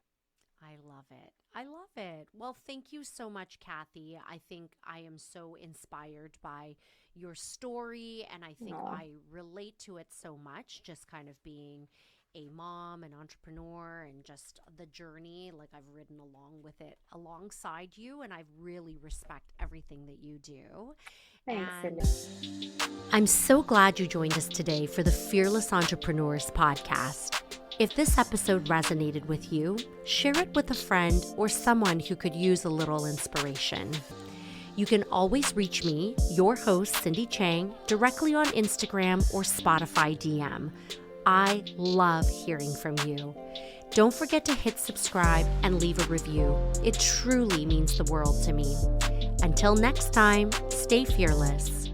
I love it. I love it. Well, thank you so much, Kathy. I think I am so inspired by your story, and I think Oh, I relate to it so much, just kind of being a mom, an entrepreneur, and just the journey. Like, I've ridden along with it alongside you, and I really respect everything that you do. Thanks, And Cindy. I'm so glad you joined us today for the Fearless Entrepreneurs podcast. If this episode resonated with you, share it with a friend or someone who could use a little inspiration. You can always reach me, your host, Cindy Chang, directly on Instagram or Spotify DM. I love hearing from you. Don't forget to hit subscribe and leave a review. It truly means the world to me. Until next time, stay fearless.